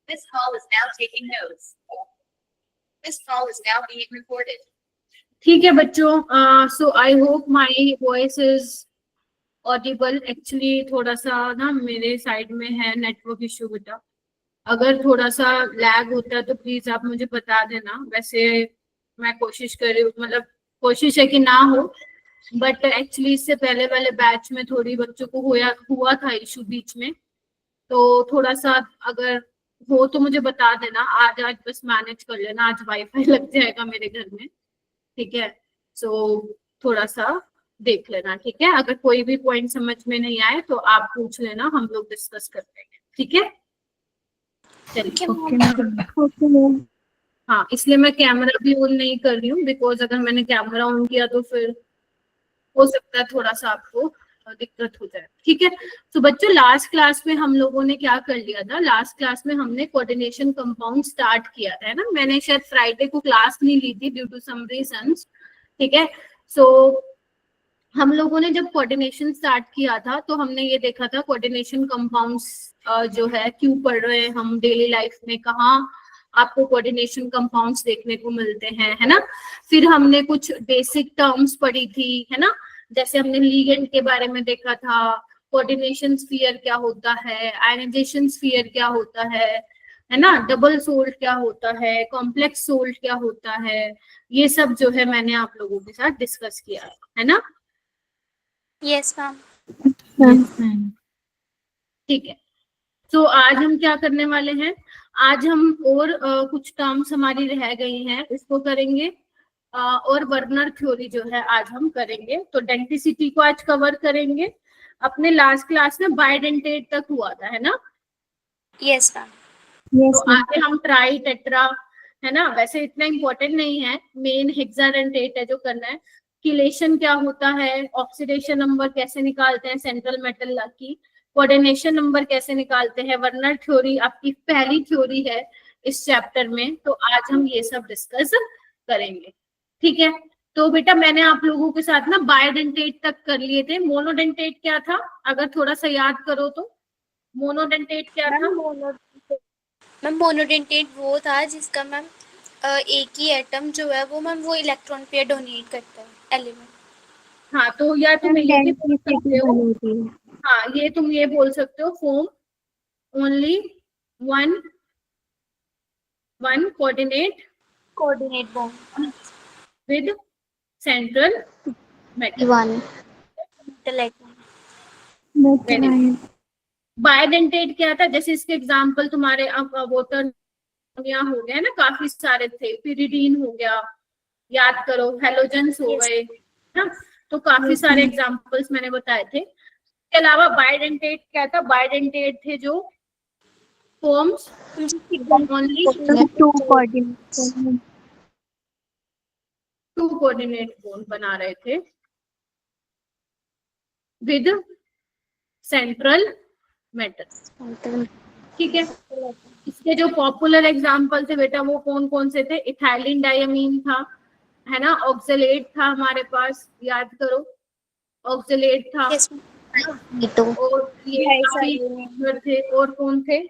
This call is now taking notes. This call is now being recorded. ठीक है बच्चों, so I hope my voice is audible. Actually थोड़ा सा ना मेरे साइड में है नेटवर्क इशू बेटा, अगर थोड़ा सा लैग होता है तो प्लीज आप मुझे बता देना। वैसे मैं कोशिश कर रही हूँ, मतलब कोशिश है कि ना हो, बट एक्चुअली इससे पहले वाले बैच में थोड़ी बच्चों को हुआ था इशू बीच में, तो थोड़ा सा अगर हो तो मुझे बता देना। आज बस मैनेज कर लेना, आज वाईफाई लग जाएगा मेरे घर में, ठीक है। सो थोड़ा सा देख लेना, ठीक है। अगर कोई भी पॉइंट समझ में नहीं आए तो आप पूछ लेना, हम लोग डिस्कस कर लेंगे, ठीक है। चलिए, हाँ, इसलिए मैं कैमरा भी ऑन नहीं कर रही हूँ, बिकॉज अगर मैंने कैमरा ऑन किया तो फिर हो सकता है थोड़ा सा आपको दिक्कत हो जाए, ठीक है। तो बच्चों लास्ट क्लास में हम लोगों ने क्या कर लिया था, लास्ट क्लास में हमने कोऑर्डिनेशन कंपाउंड स्टार्ट किया था, है ना। मैंने शायद फ्राइडे को क्लास नहीं ली थी ड्यू टू सम रीजंस, ठीक है। सो हम लोगों ने जब कोऑर्डिनेशन स्टार्ट किया था तो हमने ये देखा था कोऑर्डिनेशन कंपाउंड्स जो है क्यों पढ़ रहे हैं हम डेली लाइफ में, कहाँ आपको कोऑर्डिनेशन कंपाउंड्स देखने को मिलते हैं, है ना। फिर हमने कुछ बेसिक टर्म्स पढ़ी थी, है ना, जैसे हमने लिगेंड के बारे में देखा था, कोऑर्डिनेशन स्फीयर क्या होता है, आयनाइजेशन स्फीयर क्या होता है ना, डबल सोल्ट क्या होता है, कॉम्प्लेक्स सोल्ट क्या होता है, ये सब जो है मैंने आप लोगों के साथ डिस्कस किया है ना। Yes ma'am. ठीक है। तो आज हम क्या करने वाले हैं, आज हम और कुछ टर्म्स हमारी रह गई हैं उसको करेंगे, और वर्नर थ्योरी जो है आज हम करेंगे। तो डेंटिसिटी को आज कवर करेंगे। अपने लास्ट क्लास में बाइडेंटेट तक हुआ था, है ना। Yes ma'am. तो आगे हम ट्राई टेट्रा, है ना, वैसे इतना इम्पोर्टेंट नहीं है, मेन हेक्साडेंटेट है जो करना है। किलेशन क्या होता है, ऑक्सीडेशन नंबर कैसे निकालते हैं सेंट्रल मेटल की, कोऑर्डिनेशन नंबर कैसे निकालते हैं, वर्नर थ्योरी आपकी पहली थ्योरी है इस चैप्टर में, तो आज हम ये सब डिस्कस करेंगे, ठीक है। तो बेटा मैंने आप लोगों के साथ ना बायोडेंटेट तक कर लिए थे। मोनोडेंटेट क्या था, अगर थोड़ा सा याद करो तो मोनोडेंटेट क्या था। मैम मोनोडेंटेट वो था जिसका मैम एक ही एटम जो है वो मैम वो इलेक्ट्रॉन पेयर डोनेट करता है एलिमेंट। हाँ, तो या तुम ये भी बोल सकते हो, हाँ ये तुम ये बोल सकते हो, form only one coordinate bond with central metal. Bidentate क्या था, जैसे इसके एग्जांपल तुम्हारे अब वाटर हो गया ना, काफी सारे थे, पिरिडीन हो गया, याद करो, हेलोजेंस हो गए ना, तो काफी सारे एग्जांपल्स मैंने बताए थे। इसके अलावा बायोडेंटेट क्या था, बायोडेंटेट थे जो forms only to coordinate bond बना रहे थे विद सेंट्रल मेटल, ठीक है। इसके जो पॉपुलर एग्जांपल थे बेटा वो कौन कौन से थे, इथाइलिन डायमीन था, है ना, ऑक्सलेट था हमारे पास, याद करो ऑक्सलेट था, और ये काफी थे, और कौन थे,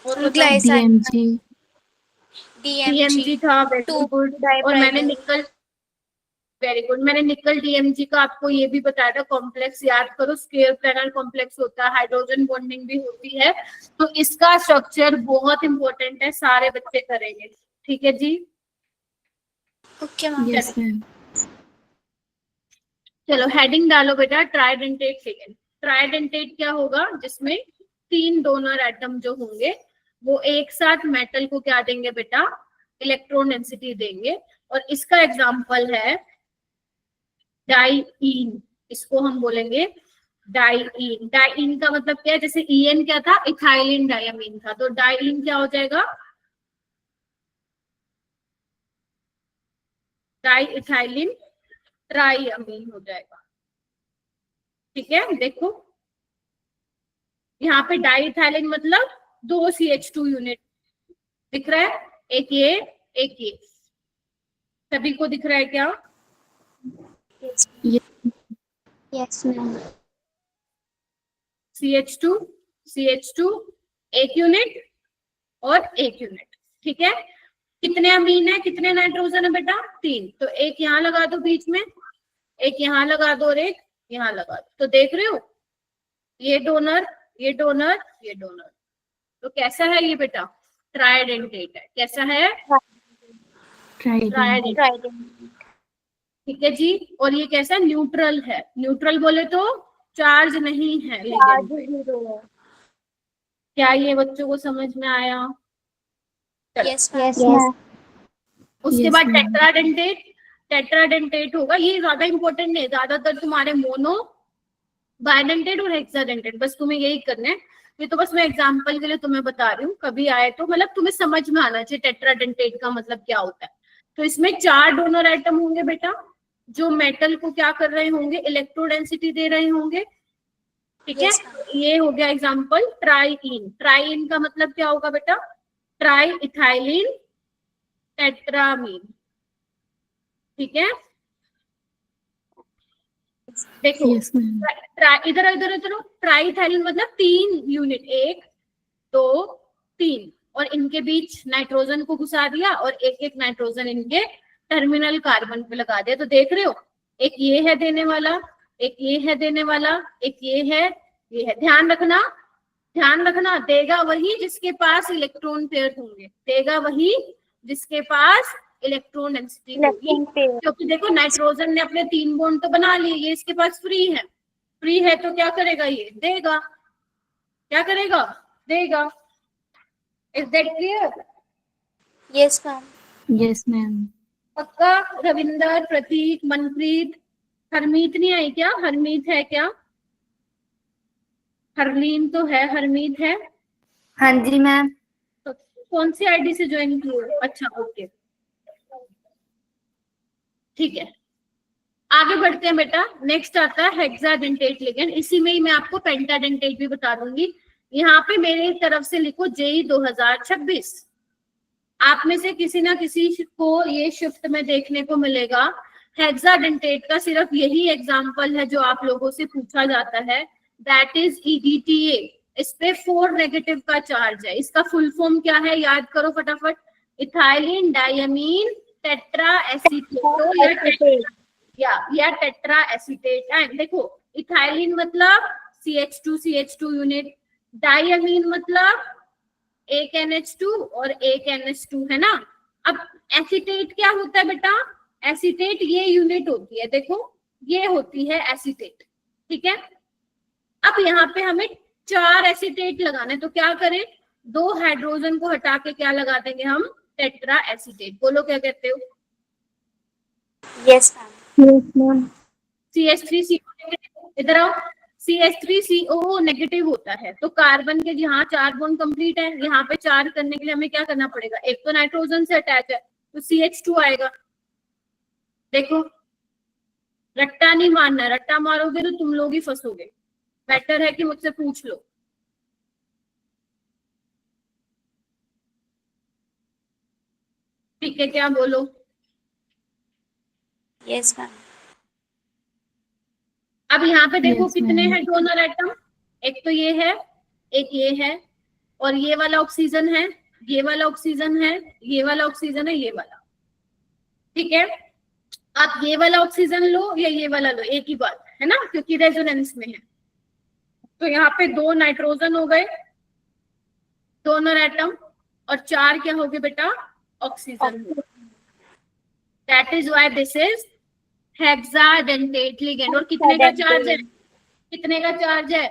और डीएमजी था, वेरी गुड। और मैंने निकल, वेरी गुड, मैंने निकल डीएमजी का आपको ये भी बताया था, कॉम्प्लेक्स याद करो, स्क्वायर प्लेनर कॉम्प्लेक्स होता है, हाइड्रोजन बॉन्डिंग भी होती है, तो इसका स्ट्रक्चर बहुत इंपॉर्टेंट है, सारे बच्चे करेंगे, ठीक है जी। Okay ma'am. चलो हेडिंग डालो बेटा, ट्राइडेंटेट लिगेंड। ट्राइडेंटेट क्या होगा, जिसमें 3 डोनर एटम जो होंगे वो एक साथ मेटल को क्या देंगे बेटा, इलेक्ट्रॉन डेंसिटी देंगे, और इसका एग्जांपल है डाइईन, इसको हम बोलेंगे डाइईन। डाइईन का मतलब क्या है, जैसे ईएन क्या था, इथाइलिन डायमीन था, तो डाइईन क्या हो जाएगा, डाई इथाइलिन ट्राइअमीन हो जाएगा, ठीक है। देखो यहाँ पे डाई इथाइलिन मतलब 2 CH2 यूनिट दिख रहा है, एक ये सभी को दिख रहा है क्या, यस मैम। CH2 एक यूनिट और 1 यूनिट। ठीक है, कितने अमीन है, कितने नाइट्रोजन है बेटा, 3। तो एक यहाँ लगा दो बीच में, एक यहाँ लगा दो और एक यहाँ लगा दो। तो देख रहे हो, ये डोनर, ये डोनर, ये डोनर। तो कैसा है ये बेटा, ट्राइडेंटेट है। कैसा है, ट्राइडेंटेट। ट्राइडेंट। ठीक है जी। और ये कैसा, न्यूट्रल है। न्यूट्रल बोले तो चार्ज नहीं है लिगेंड पे। है। क्या ये बच्चों को समझ में आया? यस उसके बाद टेट्राडेंटेट, टेट्राडेंटेट होगा। ये ज्यादा इंपॉर्टेंट नहीं, ज्यादातर तुम्हारे मोनो, बाइडेंटेट और हेक्साडेंटेट, बस तुम्हें यही करना है। ये तो बस मैं एग्जांपल के लिए तुम्हें बता रही हूँ, कभी आए तो मतलब तुम्हें समझ में आना चाहिए टेट्राडेंटेट का मतलब क्या होता है। तो इसमें 4 डोनर एटम होंगे बेटा, जो मेटल को क्या कर रहे होंगे, इलेक्ट्रोडेंसिटी दे रहे होंगे। ठीक है, ये हो गया एग्जांपल ट्राईइन। ट्राईइन का मतलब क्या होगा बेटा, ट्राई इथाइलिन टेट्रामीन। ठीक है, देखो इधर इधर इधर, ट्राईथाइलिन मतलब 3 यूनिट, 1 2 3, और इनके बीच नाइट्रोजन को घुसा दिया और एक एक नाइट्रोजन इनके टर्मिनल कार्बन पे लगा दिया। तो देख रहे हो, एक ये है देने वाला, एक ये है देने वाला, एक ये है, ये है। ध्यान रखना, ध्यान रखना, देगा वही जिसके पास इलेक्ट्रॉन पेयर होंगे, देगा वही जिसके पास इलेक्ट्रॉन डेंसिटी होगी। क्योंकि देखो नाइट्रोजन ने अपने 3 बॉन्ड तो बना लिए, ये इसके पास फ्री है, फ्री है तो क्या करेगा, ये देगा, क्या करेगा, देगा। Is that clear? Yes ma'am. Yes ma'am. पक्का? रविंदर, प्रतीक, मनप्रीत, हरमीत नहीं आई क्या? हरमीत है क्या? हरलीन तो है, हरमीत है? हाँ जी मैम। तो कौन सी आईडी से ज्वाइन की हो? अच्छा ओके, ठीक है। आगे बढ़ते हैं बेटा, नेक्स्ट आता है हेक्साडेंटेट लिगेंड। इसी में ही मैं आपको पेंटाडेंटेट भी बता दूंगी। यहाँ पे मेरे तरफ से लिखो जेई 2026। आप में से किसी ना किसी को ये शिफ्ट में देखने को मिलेगा। हेक्साडेंटेट का सिर्फ यही एग्जांपल है जो आप लोगों से पूछा जाता है, दैट इज EDTA। इस पे 4 नेगेटिव का चार्ज है। इसका फुल फॉर्म क्या है, याद करो फटाफट, इथाइलिन डायमीन टेट्रा एसीटेट या टेट्रा एसीटेट। एंड देखो, इथाइलिन मतलब CH2 यूनिट, डायमीन मतलब एक NH2 और एक NH2 है ना। अब एसीटेट क्या होता है बेटा, एसीटेट ये यूनिट होती है, देखो ये होती है एसीटेट। ठीक है, अब यहाँ पे हमें 4 एसीटेट लगाने, तो क्या करें, 2 हाइड्रोजन को हटा के क्या लगा देंगे हम, टेट्रा एसीटेट। बोलो क्या कहते हो? Yes ma'am. CH3CO, इधर आओ, CH3CO नेगेटिव होता है, तो कार्बन के यहाँ 4 बॉन्ड कंप्लीट है, यहाँ पे 4 करने के लिए हमें क्या करना पड़ेगा, एक तो नाइट्रोजन से अटैच है तो CH2 आएगा। देखो, रट्टा नहीं मारना, रट्टा मारोगे तो तुम लोग ही फंसोगे, बेटर है कि मुझसे पूछ लो। ठीक है, क्या बोलो? Yes ma'am. अब यहाँ पे देखो Yes, कितने ma'am. हैं डोनर एटम, एक तो ये है, एक ये है, और ये वाला ऑक्सीजन है, ये वाला ऑक्सीजन है, ये वाला ऑक्सीजन है, ये वाला। ठीक है, आप ये वाला ऑक्सीजन लो या ये वाला लो, एक ही बात है ना, क्योंकि रेजोनेंस में है। तो यहाँ पे 2 नाइट्रोजन हो गए डोनर एटम, और 4 क्या हो गए बेटा, oxygen. That is why this is hexadentate ligand. और कितने का चार्ज है, कितने का चार्ज है,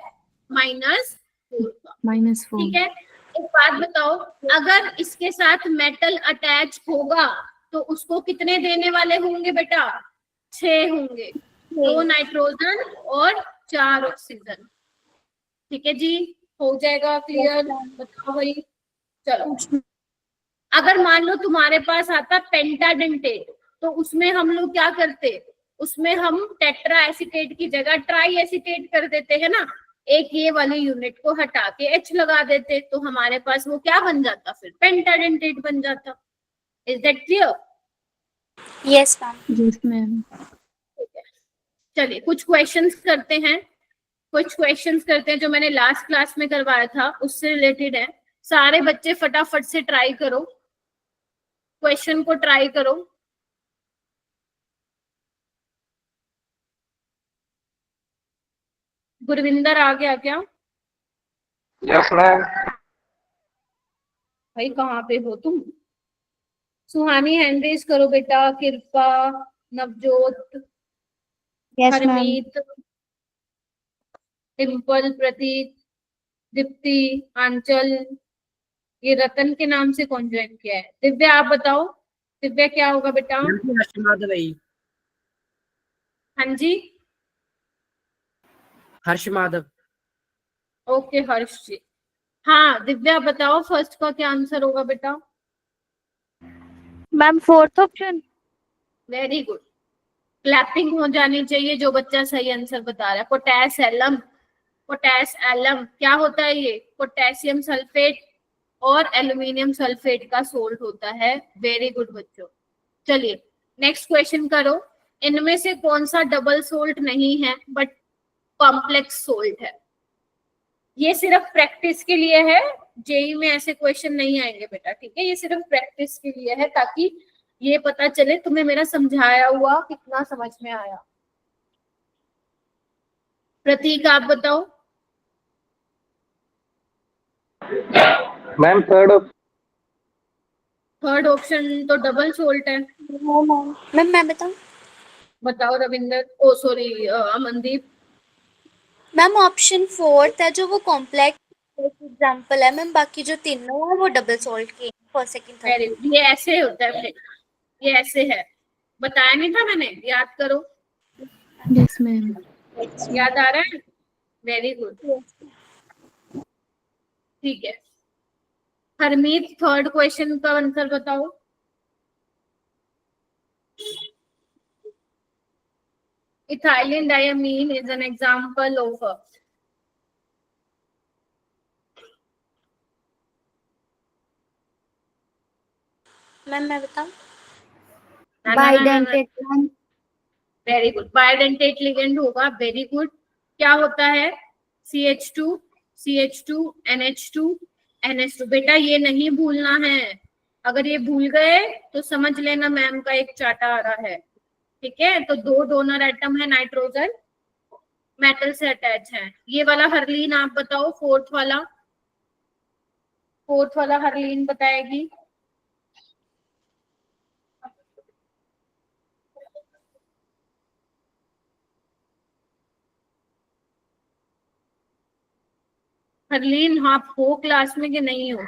-4 का। -4। ठीक है, एक बात बताओ, अगर इसके साथ मेटल अटैच होगा तो उसको कितने देने वाले होंगे बेटा, 6 होंगे, 2 नाइट्रोजन और 4 ऑक्सीजन। ठीक है जी, हो जाएगा क्लियर? बताओ भाई, चलो। अगर मान लो तुम्हारे पास आता पेंटाडेंटेट, तो उसमें हम लोग क्या करते, उसमें हम टेट्रा एसीटेट की जगह ट्राई एसीटेट कर देते हैं ना, एक ये वाली यूनिट को हटा के H लगा देते, तो हमारे पास वो क्या बन जाता, फिर पेंटाडेंटेट बन जाता। Is that clear? Yes ma'am. Yes ma'am. ठीक है, चलिए कुछ क्वेश्चंस करते हैं, कुछ क्वेश्चंस करते हैं जो मैंने लास्ट क्लास में करवाया था उससे रिलेटेड है। सारे बच्चे फटाफट से ट्राई करो, क्वेश्चन को ट्राई करो। गुरविंदर आ गया क्या? Yes ma'am. भाई कहाँ पे हो तुम? सुहानी हैंड रेज करो बेटा, कृपा, नवजोत, यस मैम। हरमीत, डिम्पल, प्रतीक, दीप्ति, आंचल, ये रतन के नाम से कौन ज्वाइन किया है? दिव्या आप बताओ, दिव्या क्या होगा बेटा? हर्ष माधव भाई। हाँ जी, हर्ष माधव। ओके हर्ष जी। हाँ दिव्या बताओ, फर्स्ट का क्या आंसर होगा बेटा? Ma'am fourth option. Very good, clapping हो जानी चाहिए जो बच्चा सही आंसर बता रहा है। पोटेस एलम, पोटेस एलम क्या होता है? ये पोटेशियम सल्फेट और एल्यूमिनियम सल्फेट का सोल्ट होता है। वेरी गुड बच्चों। चलिए नेक्स्ट क्वेश्चन करो। इनमें से कौन सा डबल सोल्ट नहीं है बट कॉम्प्लेक्स सोल्ट है? ये सिर्फ प्रैक्टिस के लिए है, जेई में ऐसे क्वेश्चन नहीं आएंगे बेटा, ठीक है? ये सिर्फ प्रैक्टिस के लिए है ताकि ये पता चले तुम्हें मेरा समझाया हुआ कितना समझ में आया। प्रतीक आप बताओ। मैम थर्ड थर्ड ऑप्शन तो डबल सोल्ट है। मैम मैं बताऊं? बताओ रविंदर, ओ सॉरी अमनदीप। मैम ऑप्शन 4 है जो वो कॉम्प्लेक्स एग्जांपल है मैम, बाकी जो तीनों है वो डबल सॉल्ट के first second very third. Good, ये ऐसे होता है, ये ऐसे है, बताया नहीं था मैंने? याद करो, यस मैम। याद आ रहा है? वेरी गुड, ठीक है। हरमीत थर्ड क्वेश्चन का आंसर बताओ। Ethylene diamine is an example of ma'am मैं बताऊं? बाइडेंटेट। वेरी गुड, बायोडेंटेट लिगेंड होगा। वेरी गुड, क्या होता है? CH2, CH2, NH2, NH2। बेटा ये नहीं भूलना है, अगर ये भूल गए तो समझ लेना मैम का एक चाटा आ रहा है, ठीक है? तो दो डोनर एटम है, नाइट्रोजन मेटल से अटैच है। ये वाला हरलीन आप बताओ, फोर्थ वाला, फोर्थ वाला हरलीन बताएगी। हरलीन आप हो क्लास में कि नहीं हो?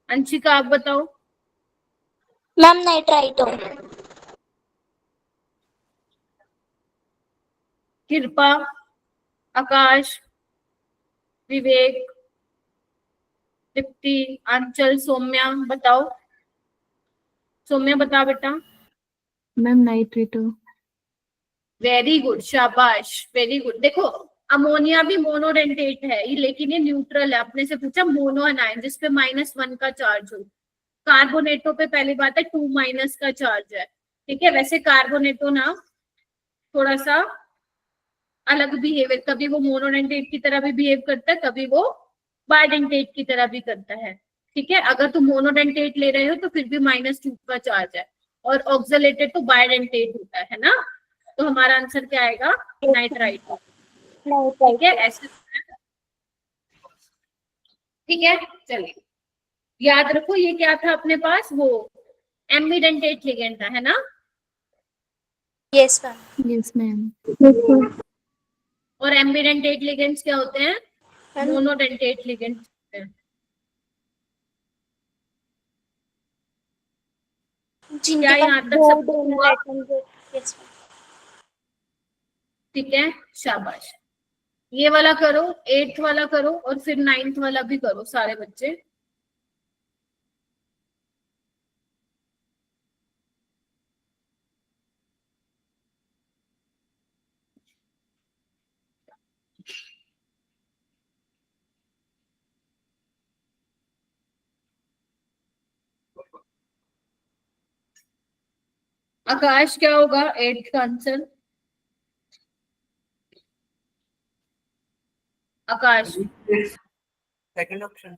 अंशिका आप बताओ। Ma'am nitrito. कृपा, आकाश, विवेक, दीप्ति, आंचल, सौम्या बताओ। सौम्या बता बेटा। मैम नाइट्रेटो। वेरी गुड, शाबाश, वेरी गुड। देखो अमोनिया भी मोनोडेंटेट है, लेकिन ये न्यूट्रल है। आपने से पूछा मोनो अनायन जिसपे -1 का चार्ज हो। कार्बोनेटो पे पहली बात है 2- का चार्ज है, ठीक है? वैसे कार्बोनेटो ना थोड़ा सा अलग बिहेवियर, कभी वो मोनोडेंटेट की तरह भी बिहेव करता है, कभी वो बायडेंटेट की तरह भी करता है, ठीक है? अगर तुम मोनोडेंटेट ले रहे हो तो फिर भी -2 का चार्ज है, और ऑक्सलेटेड तो बायडेंटेट होता है ना। तो हमारा आंसर क्या आएगा? नाइट्राइट, ठीक है? ऐसे, ठीक है? चलिए याद रखो, ये क्या था अपने पास? वो एम्बिडेंटेट लिगेंड था, है ना? Yes ma'am. Yes ma'am. और एम्बिडेंटेट लिगेंड्स क्या होते हैं? मोनोडेंटेट लिगेंड्स होते हैं। क्या यहाँ तक सब हुआ? Yes ma'am. ठीक है, शाबाश। ये वाला करो, 8th वाला करो, और फिर 9th वाला भी करो सारे बच्चे। आकाश क्या होगा 8th का answer? Akash second option.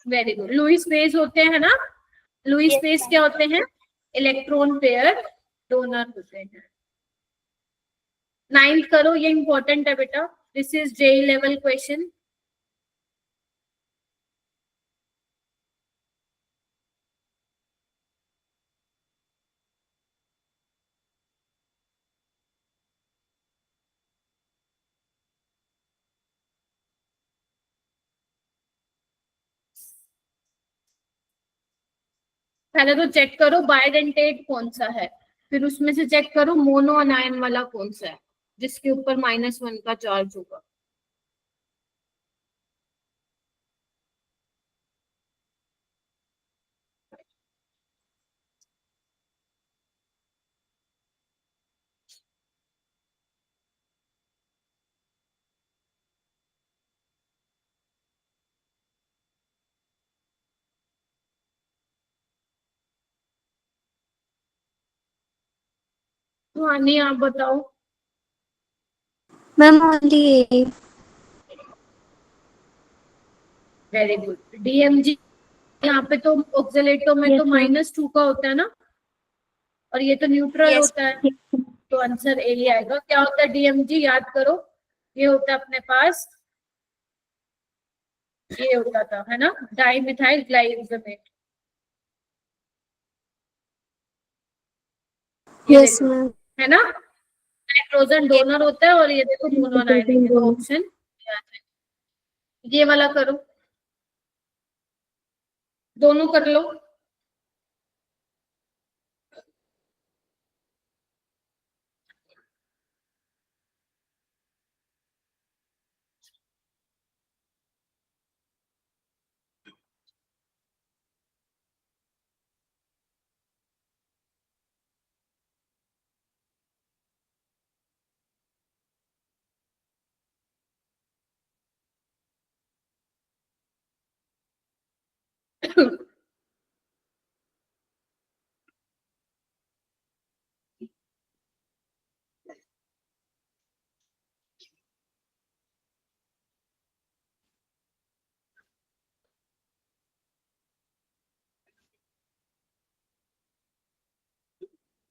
Very good. Lewis bases होते हैं ना, लुईस Yes, फेज ma'am. क्या होते हैं? इलेक्ट्रॉन पेयर डोनर होते हैं। 9th करो, ये इंपॉर्टेंट है बेटा, this is JEE level question. पहले तो चेक करो बायडेंटेट कौन सा है, फिर उसमें से चेक करो मोनो अनायन वाला कौन सा है जिसके ऊपर -1 का चार्ज होगा। तो आनी आप बताओ। Ma'am only A. Very good. DMG यहाँ पे तो ऑक्सीलेटो में Yes, तो ma'am. -2 का होता है ना, और ये तो न्यूट्रल Yes. होता है, तो आंसर ए ही आएगा। क्या होता है डीएमजी? याद करो, ये होता है अपने पास, ये होता था, है ना, डाइमिथाइल ग्लाइकोजेनेट। ये Yes, देखो, ma'am. है ना, नाइट्रोजन डोनर होता है, और ये देखो मोनोनाइनिक है, तो ऑप्शन याद है। ये वाला करो, दोनों कर लो।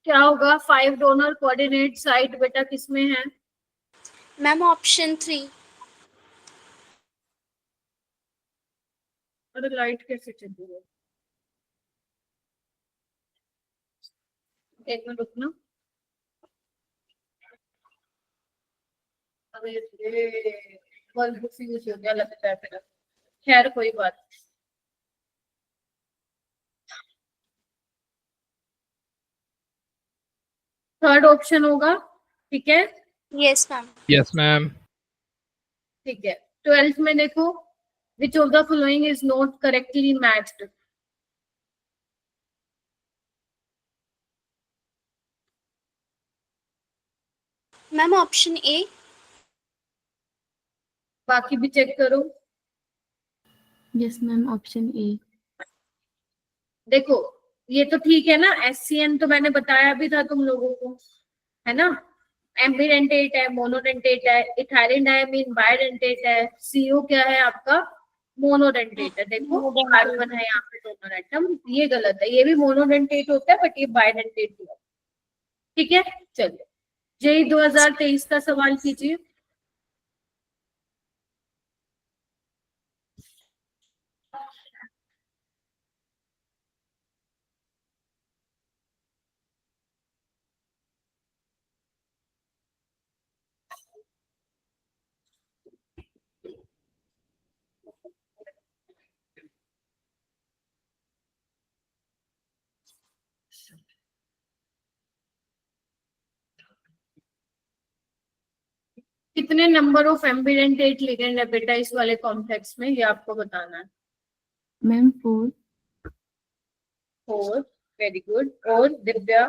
क्या होगा? 5 डोनर कोऑर्डिनेट साइट बेटा किसमें है? Ma'am, option 3. अरे लाइट कैसे चली गई? एक मिनट रुकना। अरे ये बल्ब फ्यूज हो गया लगता है मेरा। खैर कोई बात नहीं। थर्ड ऑप्शन होगा, ठीक है? Yes, ma'am. Yes, ma'am. ठीक है। 12th में देखो, which of the following is not correctly matched? Ma'am, option A. बाकी भी चेक करो। Yes, ma'am. Option A. देखो, ये तो ठीक है ना, एससीएन तो मैंने बताया भी था तुम लोगों को, है ना, एम्बिडेंटेट है, मोनोडेंटेट है, इथाइलिन डायमीन बायडेंटेट है, सीओ क्या है आपका? मोनोडेंटेट है। देखो कार्बन है यहाँ पे डोनर एटम, ये गलत है, ये भी मोनोडेंटेट होता है बट ये बायडेंटेट भी है। ठीक है, चलिए जेई 2023 का सवाल कीजिए। कितने नंबर ऑफ एम्बिडेंटेट लिगेंड है बेटा इस वाले कॉम्प्लेक्स में, ये आपको बताना है। Ma'am 4. 4, very good. और दिव्या?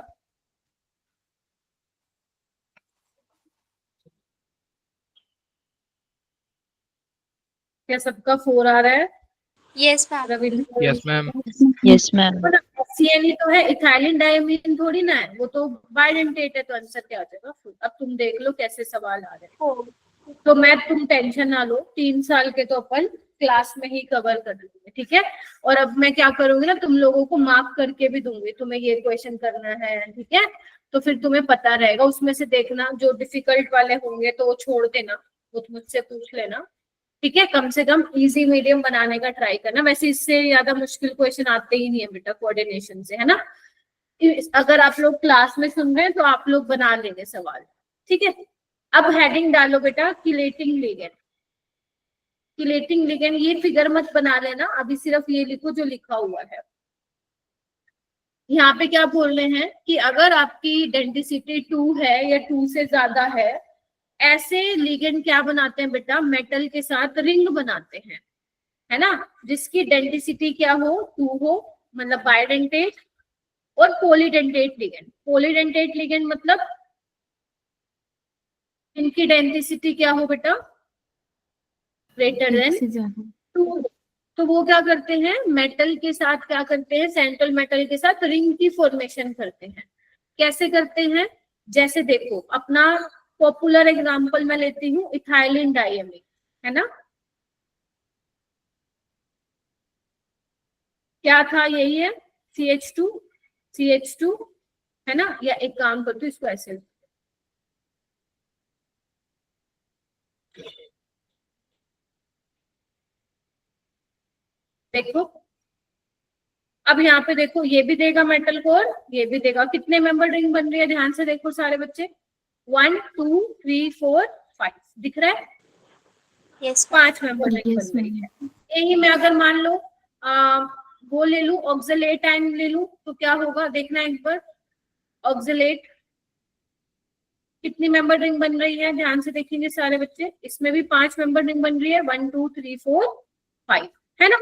क्या सबका 4 आ रहा है? Yes, ma'am. Ravindra? Yes, ma'am. Yes, ma'am. CNE तो है, इथाइलिन डायमीन थोड़ी ना है, वो तो बायडेंटेट है, तो आंसर क्या आ जाएगा? अब तुम देख लो कैसे सवाल आ रहे हैं। तो मैं, तुम टेंशन ना लो, 3 साल के तो अपन क्लास में ही कवर कर लूंगी, ठीक है। और अब मैं क्या करूंगी ना, तुम लोगों को मार्क करके भी दूंगी, तुम्हें ये क्वेश्चन करना है, ठीक है। तो फिर तुम्हें पता रहेगा, उसमें से देखना जो डिफिकल्ट वाले होंगे तो वो छोड़ देना, वो मुझसे पूछ लेना, ठीक है। कम से कम इजी मीडियम बनाने का ट्राई करना, वैसे इससे ज्यादा मुश्किल क्वेश्चन आते ही नहीं है बेटा कोऑर्डिनेशन से, है ना। अगर आप लोग क्लास में सुन रहे हैं तो आप लोग बना लेंगे सवाल, ठीक है। अब हेडिंग डालो बेटा किलेटिंग लिगेंड। किलेटिंग लिगेंड, ये फिगर मत बना लेना, अभी सिर्फ ये लिखो जो लिखा हुआ है। यहाँ पे क्या बोल रहे हैं कि अगर आपकी डेंसिटी 2 है या 2 से ज्यादा है, ऐसे लिगेंड क्या बनाते हैं बेटा, मेटल के साथ रिंग बनाते हैं, है ना, जिसकी डेंसिटी क्या हो, 2 हो, मतलब बाइडेंटेट और पॉलीडेंटेट लिगेंड। पॉलीडेंटेट लिगेंड मतलब इनकी डेंसिटी क्या हो बेटा, ग्रेटर एक देन से ज्यादा 2। तो वो क्या करते हैं, मेटल के साथ क्या करते हैं, सेंट्रल मेटल के साथ रिंग की फॉर्मेशन करते हैं। कैसे करते हैं, जैसे देखो अपना पॉपुलर एग्जांपल मैं लेती हूँ इथाइलिन डाइअमीन, है ना, क्या था, यही है CH2 है ना। या एक काम करती हूँ, इसको ऐसे देखो। अब यहाँ पे देखो, ये भी देगा मेटल कोर, ये भी देगा। कितने मेंबर रिंग बन रही है, ध्यान से देखो सारे बच्चे, 1 2 3 4 5 दिख रहा है, यस 5 मेंबर रिंग Yes, बन रही ma'am. है। यही मैं अगर मान लो वो ले लू, ऑक्सलेट आयन ले लू, तो क्या होगा देखना एक बार। ऑक्सलेट कितनी मेंबर रिंग बन रही है, ध्यान से देखेंगे सारे बच्चे, इसमें भी 5 मेंबर रिंग बन रही है, 1 2 3 4 5, है ना।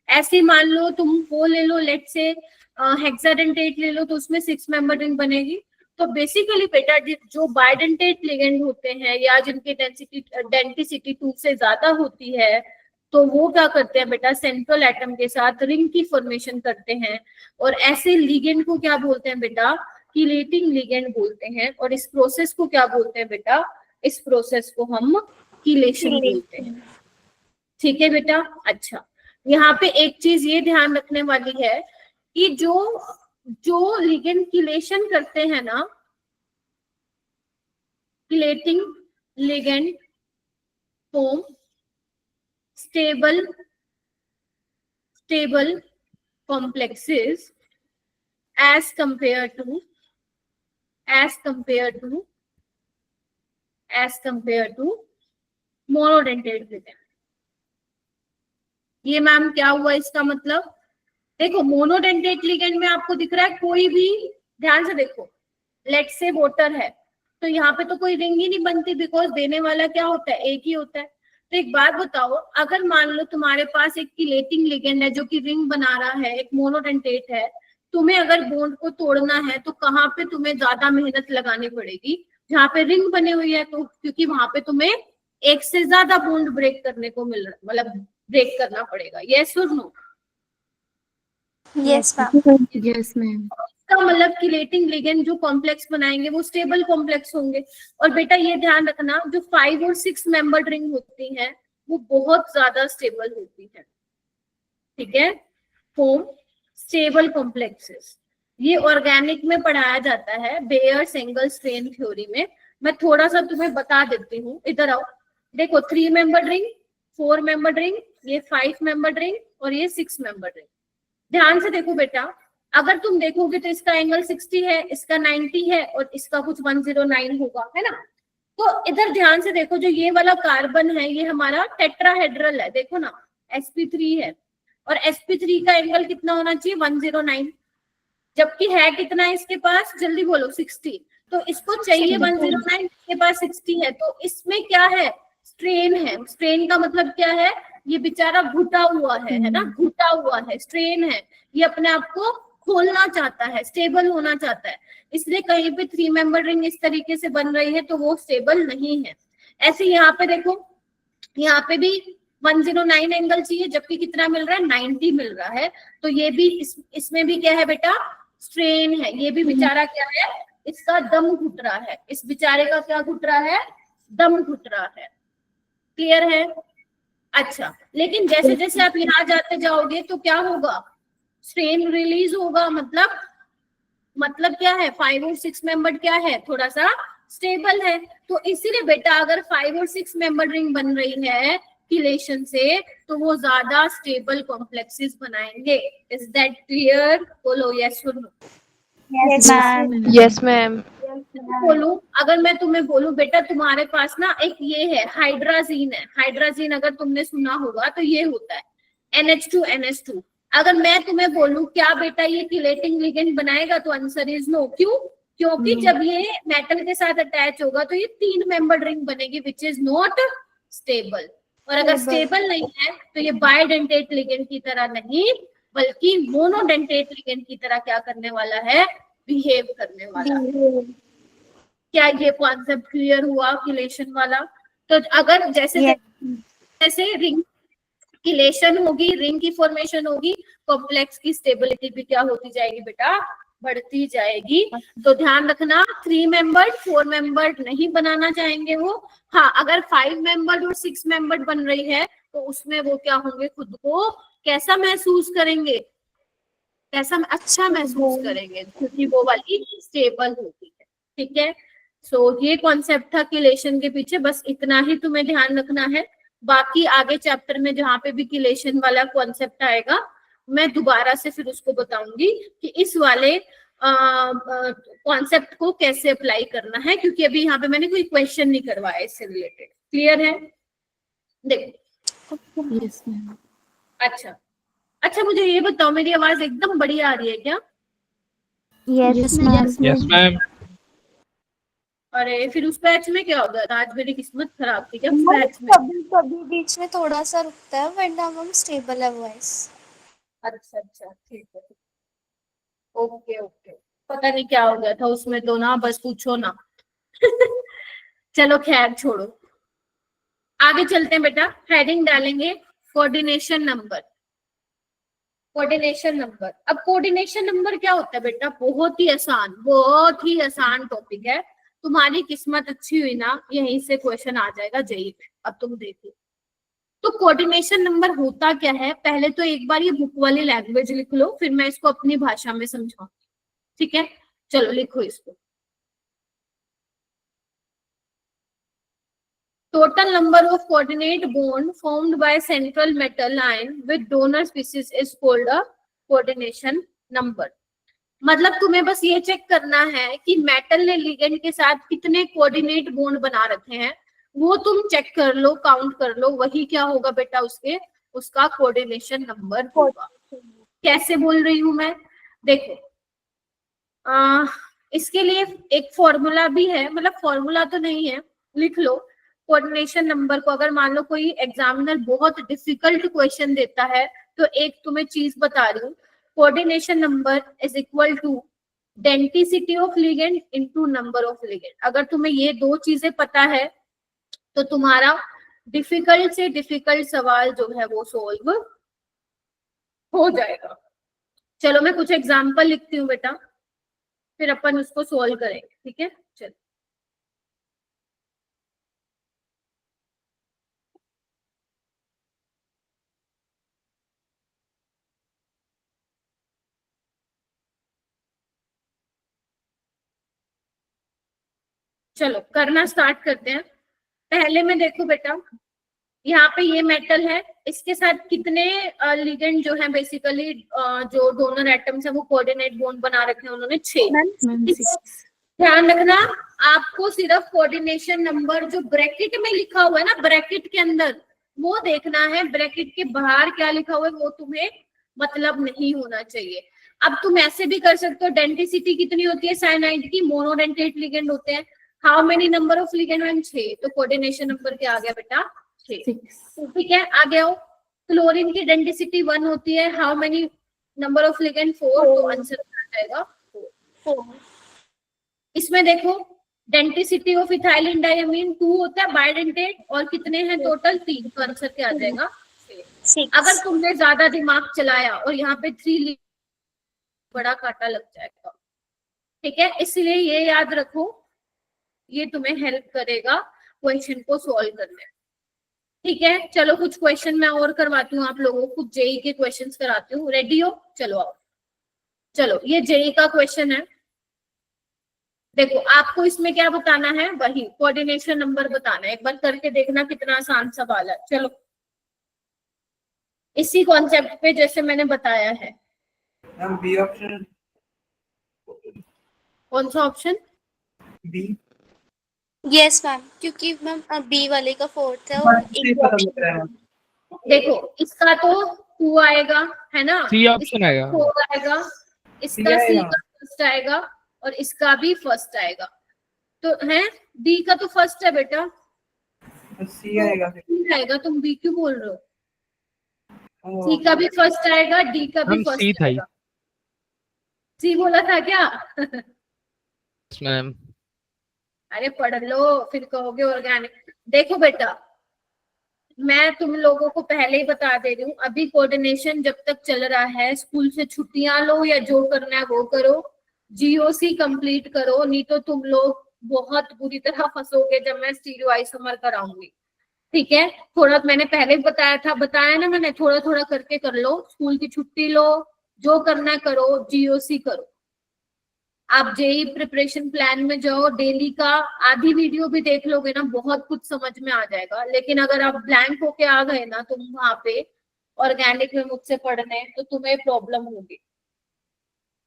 ऐसे मान लो तुम वो ले लो, लेट से हेक्साडेंटेट ले लो, तो उसमें 6 मेंबर रिंग बनेगी। तो बेसिकली बेटा जो बाइडेंटेट लिगेंड होते हैं या जिनकी डेंसिटी 2 से ज्यादा होती है, तो वो क्या करते हैं बेटा, सेंट्रल एटम के साथ रिंग की फॉर्मेशन करते हैं। और ऐसे लिगेंड को क्या बोलते हैं बेटा, किलेटिंग लिगेंड बोलते हैं। और इस प्रोसेस को क्या बोलते हैं बेटा, इस प्रोसेस को हम किलेशन बोलते हैं, ठीक है बेटा। अच्छा, यहाँ पे एक चीज ये ध्यान रखने वाली है कि जो लिगेंड किलेशन करते हैं ना, chelating ligand form stable complexes as compared to monodentate ligand। ये मैम क्या हुआ इसका मतलब, देखो मोनोडेंटेट लिगेंड में आपको दिख रहा है कोई भी, ध्यान से देखो, लेट से वाटर है, तो यहाँ पे तो कोई रिंग ही नहीं बनती, बिकॉज देने वाला क्या होता है, एक ही होता है। तो एक बात बताओ, अगर मान लो तुम्हारे पास एक किलेटिंग लिगेंड है जो कि रिंग बना रहा है, एक मोनोडेंटेट है, तुम्हें अगर बॉन्ड को तोड़ना है तो कहाँ पे तुम्हें ज्यादा मेहनत लगानी पड़ेगी, जहाँ पे रिंग बनी हुई है, तो क्योंकि वहां पे तुम्हें एक से ज्यादा बॉन्ड ब्रेक करने को मिल रहा, मतलब ब्रेक करना पड़ेगा। यस और no? Yes ma'am. Yes, ma'am. इसका मतलब किलेटिंग लिगेंड जो कॉम्प्लेक्स बनाएंगे वो स्टेबल कॉम्प्लेक्स होंगे। और बेटा ये ध्यान रखना, जो 5 और 6 मेंबर्ड रिंग होती हैं वो बहुत ज्यादा स्टेबल होती है, ठीक है। फॉर्म स्टेबल कॉम्प्लेक्सेस, ये ऑर्गेनिक में पढ़ाया जाता है, बेयर सिंगल स्ट्रेन थ्योरी में। मैं थोड़ा सा तुम्हें बता देती हूँ, इधर आओ, देखो 3 मेंबर्ड रिंग, 4 मेंबर्ड रिंग, ये 5 मेंबर्ड रिंग और ये 6 मेंबर्ड रिंग। ध्यान से देखो बेटा, अगर तुम देखोगे तो इसका एंगल 60 है, इसका 90 है और इसका कुछ 109 होगा, है ना। तो इधर ध्यान से देखो, जो ये वाला कार्बन है ये हमारा टेट्राहेड्रल है, देखो ना sp3 है, और sp3 का एंगल कितना होना चाहिए, 109, जबकि है कितना इसके पास, जल्दी बोलो, 60। तो इसको चाहिए 109, इसके पास 60 है, तो इसमें क्या है, स्ट्रेन है। स्ट्रेन का मतलब क्या है, ये बेचारा घुटा हुआ है ना, घुटा हुआ है, स्ट्रेन है, ये अपने आप को खोलना चाहता है, स्टेबल होना चाहता है, इसलिए कहीं पे 3 मेंबर रिंग इस तरीके से बन रही है तो वो स्टेबल नहीं है। ऐसे यहाँ पे देखो, यहाँ पे भी 109 एंगल चाहिए, जबकि कितना मिल रहा है, 90 मिल रहा है। तो ये भी इसमें भी क्या है बेटा, स्ट्रेन है। ये भी बेचारा क्या है, इसका दम घुट रहा है, इस बेचारे का क्या घुट रहा है, दम घुट रहा है। क्लियर है? अच्छा, लेकिन जैसे जैसे आप यहाँ जाते जाओगे तो क्या होगा, स्ट्रेन रिलीज होगा। मतलब क्या है, 5 और 6 मेंबर क्या है, थोड़ा सा स्टेबल है। तो इसीलिए बेटा अगर 5 और 6 मेंबर रिंग बन रही है किलेशन से, तो वो ज्यादा स्टेबल कॉम्प्लेक्सेस बनाएंगे। Is that clear? बोलो यस और no. Yes, ma'am. Yes, ma'am. बोलूं, अगर मैं तुम्हें बोलूं बेटा तुम्हारे पास ना एक ये है हाइड्राजीन है, हाइड्राजीन अगर तुमने सुना होगा तो ये होता है NH2NH2। अगर मैं तुम्हें बोलूं क्या बेटा ये किलेटिंग लिगेंड बनाएगा, तो आंसर इज नो। क्यों? क्योंकि जब ये मेटल के साथ अटैच होगा तो ये 3 मेंबर्ड रिंग बनेगी विच इज नॉट स्टेबल। और अगर स्टेबल नहीं है तो ये बायडेंटेट लिगेंड की तरह नहीं बल्कि मोनोडेंटेट लिगेंड की तरह क्या करने वाला है, बिहेव करने वाला है। क्या ये कॉन्सेप्ट क्लियर हुआ किलेशन वाला? तो अगर जैसे जैसे रिंग किलेशन होगी, रिंग की फॉर्मेशन होगी, कॉम्प्लेक्स की स्टेबिलिटी भी क्या होती जाएगी बेटा, बढ़ती जाएगी। तो ध्यान रखना 3 मेंबर्ड 4 मेंबर्ड नहीं बनाना चाहेंगे वो। हाँ, अगर 5 मेंबर्ड और 6 मेंबर्ड बन रही है तो उसमें वो क्या होंगे, खुद को कैसा महसूस करेंगे, कैसा अच्छा महसूस करेंगे, क्योंकि वो वाली स्टेबल होती है। ठीक है, सो ये कॉन्सेप्ट था किलेशन के पीछे, बस इतना ही तुम्हें ध्यान रखना है। बाकी आगे चैप्टर में जहाँ पे भी किलेशन वाला कॉन्सेप्ट आएगा मैं दोबारा से फिर उसको बताऊंगी कि इस वाले कॉन्सेप्ट को कैसे अप्लाई करना है, क्योंकि अभी यहाँ पे मैंने कोई क्वेश्चन नहीं करवाया इससे रिलेटेड। क्लियर है? देखो, Yes, ma'am. अच्छा मुझे ये बताओ, मेरी आवाज एकदम बढ़िया आ रही है क्या? Yes, ma'am. Yes, ma'am. अरे फिर उस बैच में क्या हो गया था, आज मेरी किस्मत खराब थी क्या उस मैम बैच में? कभी कभी बीच में थोड़ा सा रुकता है वरना मैम स्टेबल है वॉइस। अच्छा ठीक है, ओके पता नहीं क्या हो गया था उसमें तो ना, बस पूछो ना। चलो खैर छोड़ो, आगे चलते हैं बेटा। हेडिंग डालेंगे कोऑर्डिनेशन नंबर। कोऑर्डिनेशन नंबर, अब कोऑर्डिनेशन नंबर क्या होता है बेटा, बहुत ही आसान टॉपिक है। तुम्हारी किस्मत अच्छी हुई ना, यहीं से क्वेश्चन आ जाएगा जेईई में। अब तुम देखो तो कोऑर्डिनेशन नंबर होता क्या है, पहले तो एक बार ये बुक वाली लैंग्वेज लिख लो, फिर मैं इसको अपनी भाषा में समझाऊंगी। ठीक है, चलो लिखो इसको। Total number of coordinate bond formed by central metal ion with donor species is called a coordination number। मतलब तुम्हें बस ये चेक करना है कि मेटल ने लिगेंड के साथ कितने कोऑर्डिनेट बॉन्ड बना रखे हैं, वो तुम चेक कर लो, काउंट कर लो, वही क्या होगा बेटा उसका कोऑर्डिनेशन नंबर होगा। कैसे बोल रही हूं मैं, देखो इसके लिए एक फॉर्मूला भी है, मतलब फॉर्मूला तो नहीं है, लिख लो कोऑर्डिनेशन नंबर को। अगर मान लो कोई एग्जामिनर बहुत डिफिकल्ट क्वेश्चन देता है तो एक तुम्हें चीज बता रही हूँ, coordination number is equal to denticity of ligand into number of ligand. अगर तुम्हें ये 2 चीजें पता है तो तुम्हारा डिफिकल्ट से डिफिकल्ट सवाल जो है वो सोल्व हो जाएगा। चलो मैं कुछ एग्जाम्पल लिखती हूँ बेटा, फिर अपन उसको सोल्व करेंगे। ठीक है, चलो चलो करना स्टार्ट करते हैं। पहले में देखो बेटा, यहाँ पे ये मेटल है, इसके साथ कितने लिगेंड जो है बेसिकली जो डोनर एटम्स है वो कोऑर्डिनेट बॉन्ड बना रखे हैं उन्होंने 6। Ma'am, 6. ध्यान रखना, आपको सिर्फ कोऑर्डिनेशन नंबर जो ब्रैकेट में लिखा हुआ है ना, ब्रैकेट के अंदर वो देखना है, ब्रैकेट के बाहर क्या लिखा हुआ है वो तुम्हें मतलब नहीं होना चाहिए। अब तुम ऐसे भी कर सकते हो, डेंसिटी कितनी होती है साइनाइड की, मोनोडेंटेट लिगेंड होते हैं, how many number of ligand ma'am 6, तो कोऑर्डिनेशन नंबर क्या आ गया बेटा 6। 6. ठीक है, आगे आओ, क्लोरीन की डेंसिटी 1 होती है, how many number of ligand 4, तो आंसर आ जाएगा 4। इसमें देखो डेंसिटी ऑफ इथाइलिन डायमीन 2 होता है बायडेंटेट, और कितने हैं टोटल 3, तो आंसर क्या आ जाएगा 6। अगर तुमने ज्यादा दिमाग चलाया और यहाँ पे 3 बड़ा कांटा लग जाएगा। ठीक है, इसलिए ये याद रखो, ये तुम्हें हेल्प करेगा क्वेश्चन को सॉल्व करने में। ठीक है, चलो कुछ क्वेश्चन मैं और करवाती हूँ आप लोगों को, कुछ जेई के क्वेश्चंस कराती हूँ। रेडी हो? चलो आओ। चलो ये जेई का क्वेश्चन है। देखो आपको इसमें क्या बताना है, वही कोऑर्डिनेशन नंबर बताना है। एक बार करके देखना कितना आसान सवाल है। चलो इसी कॉन्सेप्ट पे जैसे मैंने बताया है। Ma'am B option. कौन सा ऑप्शन? बी। यस मैम, क्योंकि मैम बी वाले का 4th है और सी एक खत्म हो रहा है। देखो इसका तो 2 आएगा, है ना? सी ऑप्शन आएगा। 4 आएगा, इसका सी आएगा। का फर्स्ट आएगा और इसका भी फर्स्ट आएगा। तो है डी का तो फर्स्ट है बेटा, सी आएगा फिर। सी आएगा। तुम बी क्यों बोल रहे हो? ओ, सी का भी फर्स्ट आएगा, डी का भी हम सी फर्स्ट था ही। आएगा। सी बोला था क्या? मैम अरे पढ़ लो फिर कहोगे ऑर्गेनिक। देखो बेटा मैं तुम लोगों को पहले ही बता दे रही हूँ, अभी कोऑर्डिनेशन जब तक चल रहा है, स्कूल से छुट्टियां लो या जो करना है वो करो, जीओसी कंप्लीट करो, नहीं तो तुम लोग बहुत बुरी तरह फंसोगे जब मैं स्टीरियो आइसोमर कराऊंगी। ठीक है, थोड़ा मैंने पहले भी बताया था, बताया ना मैंने, थोड़ा थोड़ा करके कर लो, स्कूल की छुट्टी लो, जो करना है करो, जीओसी करो। आप जेई प्रिपरेशन प्लान में जाओ, डेली का आधी वीडियो भी देख लोगे ना, बहुत कुछ समझ में आ जाएगा। लेकिन अगर आप ब्लैंक होके आ गए ना तुम वहां पे ऑर्गेनिक में मुझसे पढ़ने, तो तुम्हें प्रॉब्लम होगी।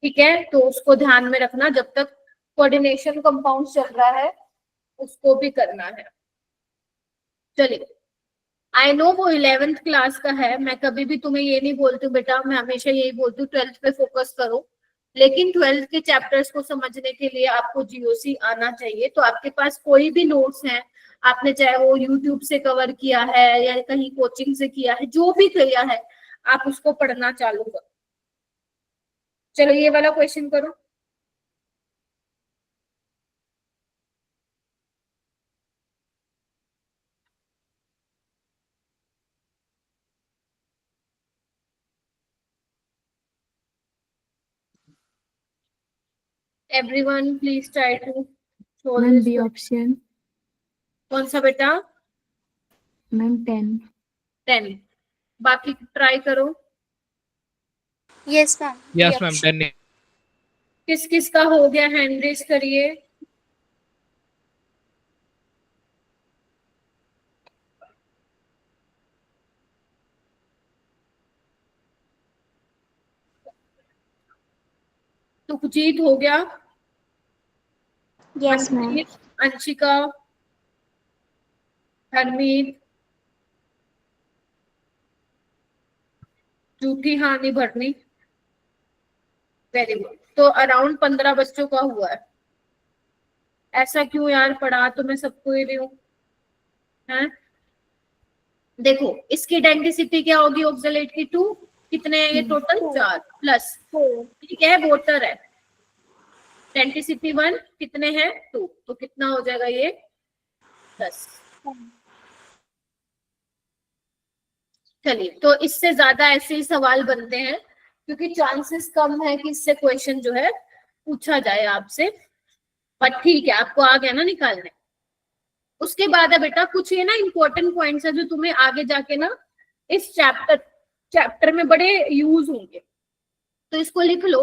ठीक है, तो उसको ध्यान में रखना, जब तक कोऑर्डिनेशन कंपाउंड चल रहा है उसको भी करना है। चलिए, आई नो वो 11th क्लास का है, मैं कभी भी तुम्हें ये नहीं बोलती हूँ बेटा, मैं हमेशा यही बोलती हूँ 12th पे फोकस करो, लेकिन 12th के चैप्टर्स को समझने के लिए आपको जीओसी आना चाहिए। तो आपके पास कोई भी नोट्स हैं, आपने चाहे वो यूट्यूब से कवर किया है या कहीं कोचिंग से किया है, जो भी किया है आप उसको पढ़ना चालू करो। चलो ये वाला क्वेश्चन करो। Everyone please try to solve ma'am this B question. Option. कौन सा बेटा? मैम 10। 10। बाकी ट्राई करो। Yes ma'am, yes ma'am 10। किस किस का हो गया हैंड रेज करिए। सुखजीत हो गया, यस मैम। मनप्रीत, अंशिका, हरमीत, जूठी, हाँ नहीं भरनी। Very good. तो अराउंड 15 बच्चों का हुआ है। ऐसा क्यों यार, पढ़ा तो मैं सबको ही रही हूँ है? देखो इसकी आइडेंटिसिटी क्या होगी, ऑक्सलेट की 2, कितने हैं ये टोटल? 4 प्लस, ठीक है, वोटर है। आइडेंटिसिटी 1 कितने हैं? 2, तो कितना हो जाएगा ये? 10। चलिए, तो इससे ज्यादा ऐसे ही सवाल बनते हैं क्योंकि चांसेस कम है कि इससे क्वेश्चन जो है पूछा जाए आपसे, पर ठीक है आपको आ गया ना निकालने। उसके बाद है बेटा कुछ ये ना इंपॉर्टेंट पॉइंट्स है जो तुम्हें आगे जाके ना इस चैप्टर में बड़े यूज होंगे, तो इसको लिख लो।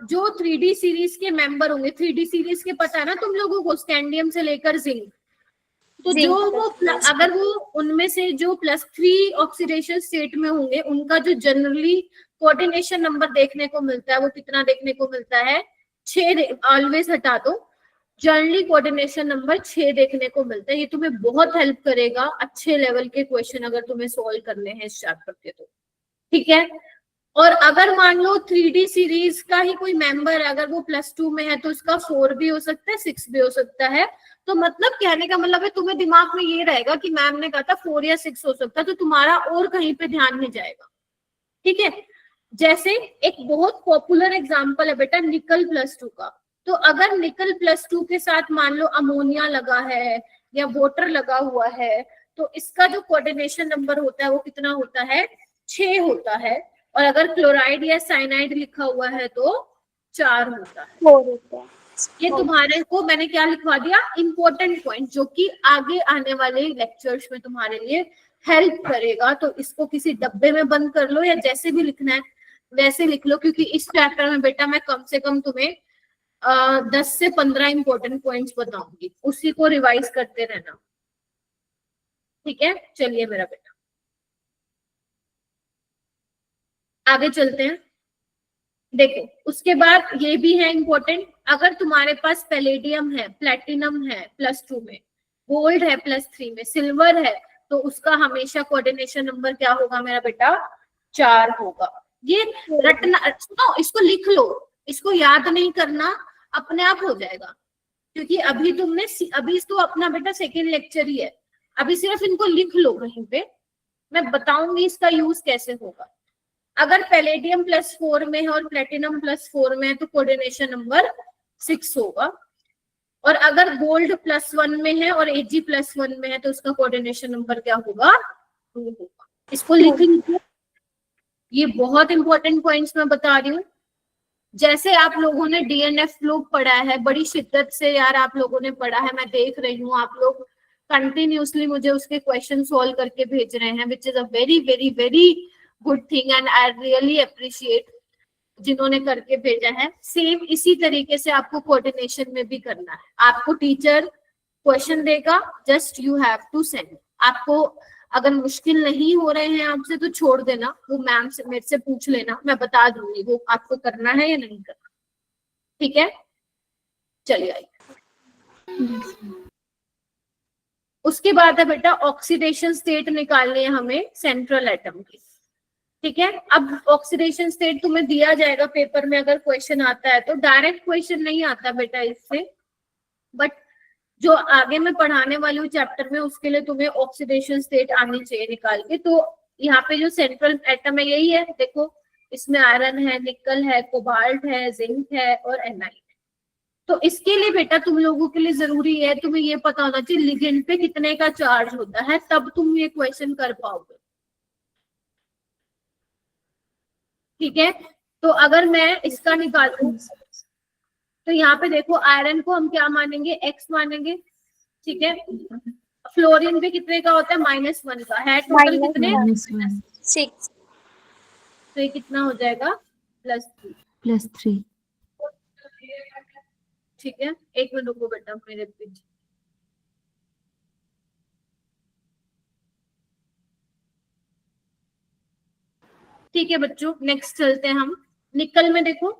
जो 3D सीरीज के मेंबर होंगे, 3D सीरीज के पता है ना तुम लोगों को, स्कैंडियम से लेकर जिंक, तो जो वो अगर वो उनमें से जो +3 ऑक्सीडेशन स्टेट में होंगे, उनका जो जनरली कोऑर्डिनेशन नंबर देखने को मिलता है वो कितना देखने को मिलता है? 6। ऑलवेज हटा दो, जनरली कोऑर्डिनेशन नंबर 6 देखने को मिलता है। ये तुम्हें बहुत हेल्प करेगा अच्छे लेवल के क्वेश्चन अगर तुम्हें सोल्व करने हैं इस चैप्टर के, तो ठीक है। और अगर मान लो 3D सीरीज का ही कोई मेंबर है, अगर वो +2 में है तो उसका 4 भी हो सकता है, 6 भी हो सकता है। तो मतलब कहने का मतलब है तुम्हें दिमाग में ये रहेगा कि मैम ने कहा था 4 या 6 हो सकता है, तो तुम्हारा और कहीं पे ध्यान नहीं जाएगा। ठीक है, जैसे एक बहुत पॉपुलर एग्जांपल है बेटा निकल +2 का। तो अगर निकल +2 के साथ मान लो अमोनिया लगा है या वाटर लगा हुआ है, तो इसका जो कोऑर्डिनेशन नंबर होता है वो कितना होता है? 6 होता है। और अगर क्लोराइड या साइनाइड लिखा हुआ है तो 4 होता है। 4 होता है। ये तुम्हारे को मैंने क्या लिखवा दिया, इंपॉर्टेंट पॉइंट जो कि आगे आने वाले लेक्चर्स में तुम्हारे लिए हेल्प करेगा। तो इसको किसी डब्बे में बंद कर लो या जैसे भी लिखना है वैसे लिख लो, क्योंकि इस चैप्टर में बेटा मैं कम से कम तुम्हें 10 से 15 इंपॉर्टेंट पॉइंट्स बताऊंगी, उसी को रिवाइज करते रहना। ठीक है, चलिए मेरा बेटा आगे चलते हैं। देखो उसके बाद ये भी है इंपॉर्टेंट, अगर तुम्हारे पास पैलेडियम है, प्लेटिनम है +2 में, गोल्ड है +3 में, सिल्वर है, तो उसका हमेशा कोऑर्डिनेशन नंबर क्या होगा मेरा बेटा, 4 होगा। ये रटना, सुनो इसको लिख लो, इसको याद नहीं करना, अपने आप हो जाएगा, क्योंकि अभी तुमने अभी तो अपना बेटा सेकेंड लेक्चर ही है, अभी सिर्फ इनको लिख लो कहीं पे, मैं बताऊंगी इसका यूज कैसे होगा। अगर पैलेडियम +4 में है और प्लेटिनम +4 में है तो कोऑर्डिनेशन नंबर 6 होगा, और अगर गोल्ड +1 में है और Ag +1 में है तो उसका कोऑर्डिनेशन नंबर क्या होगा, 2 होगा। इसको लिख लीजिए, ये बहुत इंपॉर्टेंट पॉइंट्स मैं बता रही हूँ। जैसे आप लोगों ने DNF लोग पढ़ा है, बड़ी शिद्दत से यार आप लोगों ने पढ़ा है, मैं देख रही हूँ आप लोग कंटिन्यूसली मुझे उसके क्वेश्चन सॉल्व करके भेज रहे हैं, which is a very very very good thing and I really appreciate जिन्होंने करके भेजा है। सेम इसी तरीके से आपको कोऑर्डिनेशन में भी करना है। आपको टीचर क्वेश्चन देगा, just you have to send. आपको अगर मुश्किल नहीं हो रहे हैं आपसे तो छोड़ देना, वो मैम से मेरे से पूछ लेना, मैं बता दूंगी वो आपको करना है या नहीं करना। ठीक है, चलिए आइए। उसके बाद है बेटा ऑक्सीडेशन स्टेट निकालनी है हमें सेंट्रल एटम की। ठीक है, अब ऑक्सीडेशन स्टेट तुम्हें दिया जाएगा पेपर में, अगर क्वेश्चन आता है तो, डायरेक्ट क्वेश्चन नहीं आता बेटा इससे, बट जो आगे मैं पढ़ाने वाली हूँ चैप्टर में उसके लिए तुम्हें ऑक्सीडेशन स्टेट आनी चाहिए निकाल के। तो यहाँ पे जो सेंट्रल एटम है यही है, देखो इसमें आयरन है, निकल है, कोबाल्ट है, जिंक है और Ni है। तो इसके लिए बेटा तुम लोगों के लिए जरूरी है, तुम्हें ये पता होना चाहिए लिगेंड पे कितने का चार्ज होता है, तब तुम ये क्वेश्चन कर पाओगे। ठीक है, तो अगर मैं इसका निकालूं तो यहाँ पे देखो आयरन को हम क्या मानेंगे, X मानेंगे। ठीक है, फ्लोरीन पे कितने का होता है, -1 का है, टोटल कितने, 6। तो ये कितना हो जाएगा, +3। ठीक है, एक मिनट रुको बेटा मेरे पीछे। ठीक है बच्चों, नेक्स्ट चलते हैं हम। निकल में देखो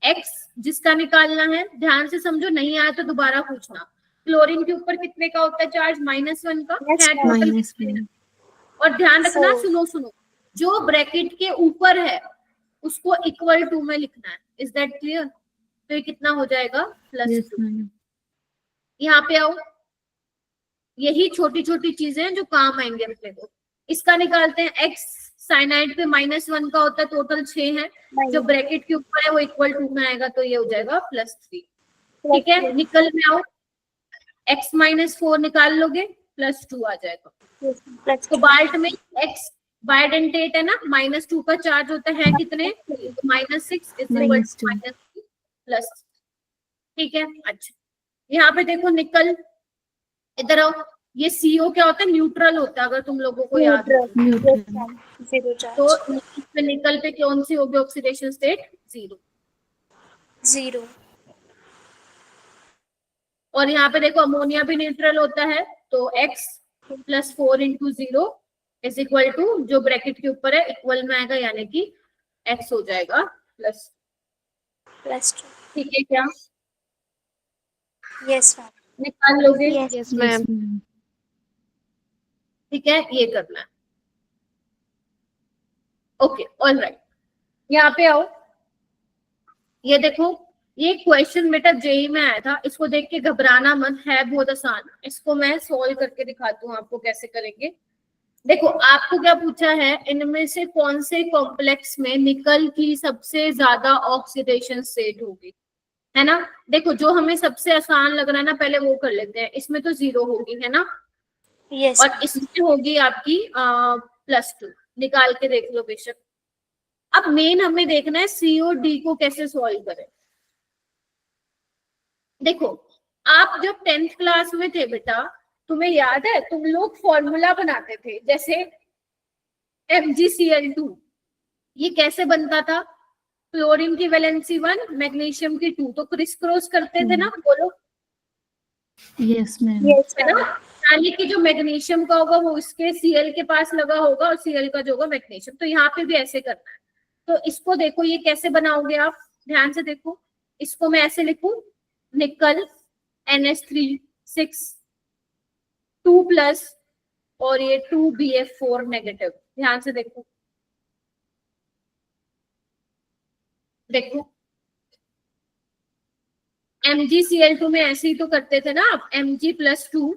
X जिसका निकालना है, ध्यान से समझो, नहीं आया तो दोबारा पूछना। क्लोरीन के ऊपर कितने का होता है चार्ज, -1 का है, टोटल। और ध्यान रखना, सुनो जो ब्रैकेट के ऊपर है उसको =2 में लिखना है, इज दैट क्लियर। तो ये कितना हो जाएगा, +2। यहाँ पे आओ, यही छोटी छोटी चीजें जो काम आएंगे अपने को। इसका निकालते हैं X, साइनाइड पे -1 का होता है, टोटल 6 है, जो ब्रैकेट के ऊपर है वो =2 में आएगा, तो ये हो जाएगा +3। ठीक है, निकल में आओ, X -4 निकाल लोगे, +2 आ जाएगा। कोबाल्ट में X बायडेंटेट है ना, -2 का चार्ज होता है कितने, -6 = -3। ठीक है, अच्छा यहाँ पे देखो निकल, इधर आओ, ये CO क्या होता है, न्यूट्रल होता है, अगर तुम लोगों को याद हो तो इसमें निकल पे कौन सी होगी ऑक्सीडेशन स्टेट, 0। और यहाँ पे देखो अमोनिया भी न्यूट्रल होता है, तो X +4 × 0 = जो ब्रैकेट के ऊपर है इक्वल में आएगा, यानी कि X हो जाएगा +2। ठीक है क्या, यस मैम, निकाल लोगे, यस मैम। ठीक है, ये करना है। ओके, ऑलराइट, यहाँ पे आओ, ये देखो ये क्वेश्चन बेटा जेई में आया था, इसको देख के घबराना मत, है बहुत आसान। इसको मैं सोल्व करके दिखाती हूँ आपको कैसे करेंगे। देखो आपको क्या पूछा है, इनमें से कौन से कॉम्प्लेक्स में निकल की सबसे ज्यादा ऑक्सीडेशन स्टेट होगी, है ना। देखो जो हमें सबसे आसान लग रहा है ना, पहले वो कर लेते हैं। इसमें तो 0 होगी, है ना, यस, और इसमें होगी आपकी +2, निकाल के देख लो बेशक। अब मेन हमें देखना है CO D को कैसे सॉल्व करें। देखो, आप जब 10th क्लास में थे बेटा, तुम्हें याद है तुम लोग फॉर्मूला बनाते थे, जैसे MgCl2, ये कैसे बनता था? क्लोरीन की वैलेंसी 1, मैग्नीशियम की 2, तो क्रिस क्रॉस करते थे ना, बोलो। Yes, ma'am. Yes, है ना? ma'am. यानी कि जो मैग्नीशियम का होगा वो इसके Cl के पास लगा होगा और Cl का जो होगा मैग्नीशियम, तो यहाँ पे भी ऐसे करना है। तो इसको देखो, ये कैसे बनाओगे आप, ध्यान से देखो। इसको मैं ऐसे लिखूं, निकल NH3 6 2+ और ये 2BF4 नेगेटिव। ध्यान से देखो, देखो MgCl2 में ऐसे ही तो करते थे ना आप, Mg+2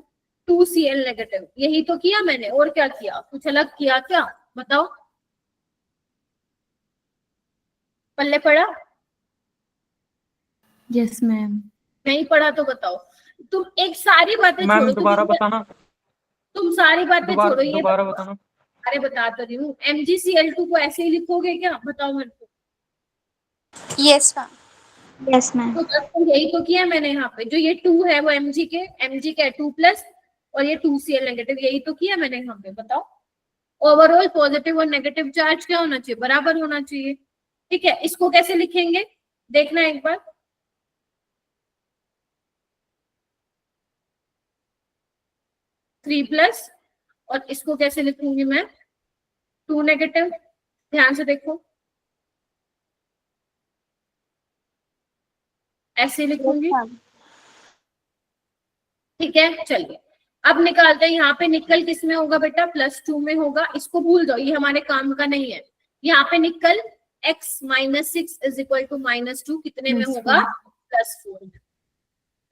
2Cl नेगेटिव, यही तो किया मैंने, और क्या किया? कुछ अलग किया क्या? बताओ, पल्ले पड़ा? Yes, ma'am. नहीं पढ़ा तो बताओ। तुम एक सारी बातें मैम छोड़ो, दोबारा बताना, तुम सारी बातें छोड़ो, ये दोबारा बताना। अरे बता तो रही हूँ, MgCl2 को ऐसे ही लिखोगे क्या? बताओ मेरे को। Yes, ma'am. Yes, ma'am. तो बस यही तो किया मैंने यहाँ पे, जो ये 2 है वो Mg का है 2+ और ये 2Cl नेगेटिव, यही तो किया मैंने यहाँ पे। बताओ, ओवरऑल पॉजिटिव और नेगेटिव चार्ज क्या होना चाहिए? बराबर होना चाहिए। ठीक है, इसको कैसे लिखेंगे देखना एक बार। (3+) और इसको कैसे लिखूंगी मैं? 2 नेगेटिव। ध्यान से देखो, ऐसे लिखूंगी। ठीक है, चलिए अब निकालते हैं। यहाँ पे निकल किस में होगा बेटा? +2 में होगा। इसको भूल जाओ, ये हमारे काम का नहीं है। यहाँ पे निकल x - 6 = -2 कितने में होगा? +4।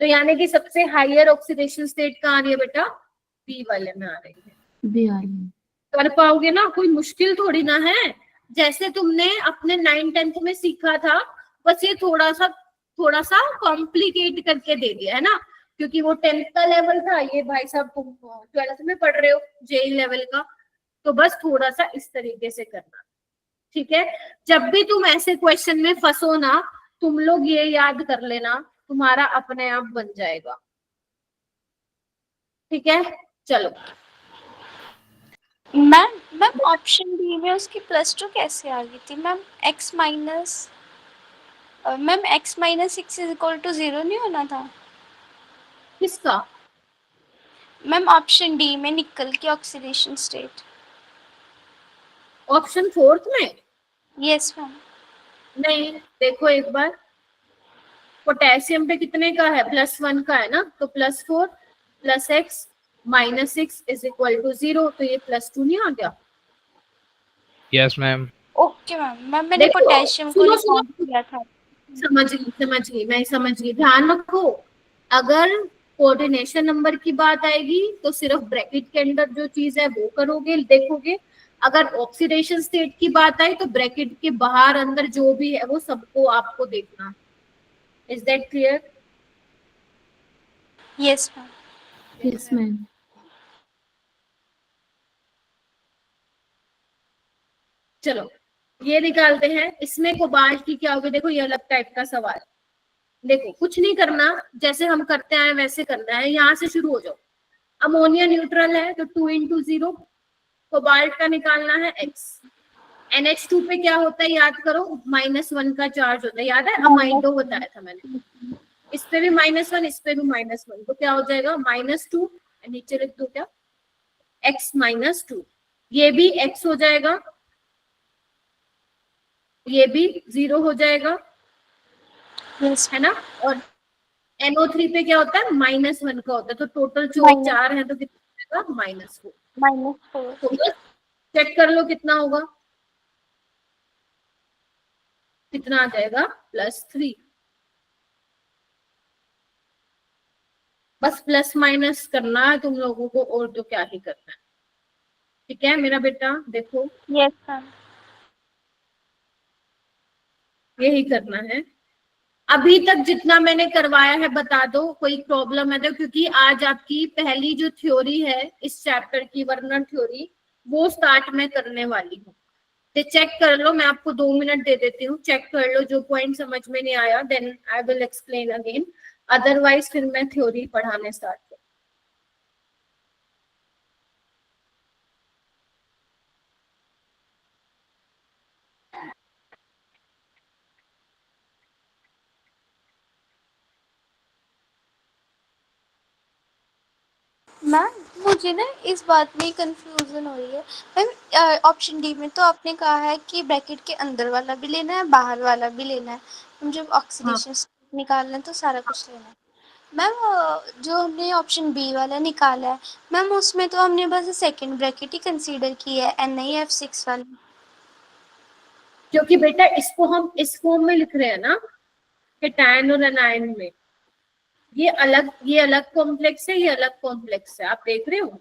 तो यानी कि सबसे हाईयर ऑक्सीडेशन स्टेट कहाँ आ रही है बेटा? B वाले में आ रही है। B वाले। कर पाओगे ना, कोई मुश्किल थोड़ी ना है। जैसे तुमने अपने 9th-10th में सीखा था, बस ये थोड़ा सा कॉम्प्लिकेट करके दे दिया है ना, क्योंकि वो 10th का लेवल था, ये भाई साहब तुम 12th में पढ़ रहे हो, JEE लेवल का, तो बस थोड़ा सा इस तरीके से करना। ठीक है, जब भी तुम ऐसे क्वेश्चन में फंसो ना, तुम लोग ये याद कर लेना, तुम्हारा अपने आप बन जाएगा। ठीक है, चलो। मैम ऑप्शन डी में उसकी +2 कैसे आ गई थी मैम? x - 6 = 0 नहीं होना था किसका? मैम? ऑप्शन डी में निकल की ऑक्सीडेशन स्टेट। ऑप्शन 4th में? Yes ma'am. नहीं, देखो एक बार, पोटेशियम पे कितने का है? +1 का है ना, तो +4 + x - 6 = 0, तो ये +2 नहीं आ गया? Yes, ma'am. ओके मैम, मैंने देखो, पोटेशियम को सुनो, रिकॉर्ड किया था। समझ गई, मैं समझ गई। ध्यान रखो, अगर कोऑर्डिनेशन नंबर की बात आएगी तो सिर्फ ब्रैकेट के अंदर जो चीज है वो करोगे, देखोगे। अगर ऑक्सीडेशन स्टेट की बात आई तो ब्रैकेट के बाहर अंदर जो भी है वो सबको आपको देखना। Is that clear? Yes ma'am. Yes, ma'am. चलो ये निकालते हैं। इसमें कोबाल्ट की क्या होगी? देखो ये अलग टाइप का सवाल। देखो कुछ नहीं करना, जैसे हम करते हैं वैसे करना है। यहाँ से शुरू हो जाओ। अमोनिया न्यूट्रल है तो 2 × 0, कोबाल्ट का निकालना है x। NH2 पे क्या होता है याद करो, -1 का चार्ज होता है, याद है? अमाइडो बताया था मैंने। इस पे भी -1, इस पे भी -1, तो क्या हो जाएगा? -2, नीचे लिख दो क्या? x - 2, ये भी x हो जाएगा, ये भी 0 हो जाएगा, यस है ना? और NO3 पे क्या होता है? -1 का होता है, तो टोटल जो Minus. 4 है तो कितना होगा? -4। -4। तो बस चेक कर लो कितना होगा, कितना आ जाएगा? +3। बस प्लस माइनस करना है तुम लोगों को, और तो क्या ही करना है। ठीक है मेरा बेटा, देखो यस मैम। यही करना है। अभी तक जितना मैंने करवाया है बता दो, कोई प्रॉब्लम है तो? क्योंकि आज आपकी पहली जो थ्योरी है इस चैप्टर की, वर्नर थ्योरी, वो स्टार्ट मैं करने वाली हूँ। तो चेक कर लो, मैं आपको 2 मिनट दे देती हूँ, चेक कर लो। जो पॉइंट समझ में नहीं आया then I will explain again. Otherwise फिर मैं थ्योरी पढ़ाने स्टार्ट करूँ। मैम मुझे ना इस बात में कंफ्यूजन हो रही है मैम। ऑप्शन डी में तो आपने कहा है कि ब्रैकेट के अंदर वाला भी लेना है, बाहर वाला भी लेना है। हम जब ऑक्सीडेशन स्टेट निकालना है तो सारा कुछ लेना है। मैम जो हमने ऑप्शन बी वाला निकाला है मैम, उसमें तो हमने बस सेकंड ब्रैकेट ही कंसीडर की है, NiF6 वाला। क्योंकि बेटा इसको हम इस फॉर्म में लिख रहे हैं ना, केटायन और एनायन में। ये अलग कॉम्प्लेक्स है, ये अलग कॉम्प्लेक्स है, आप देख रहे हो।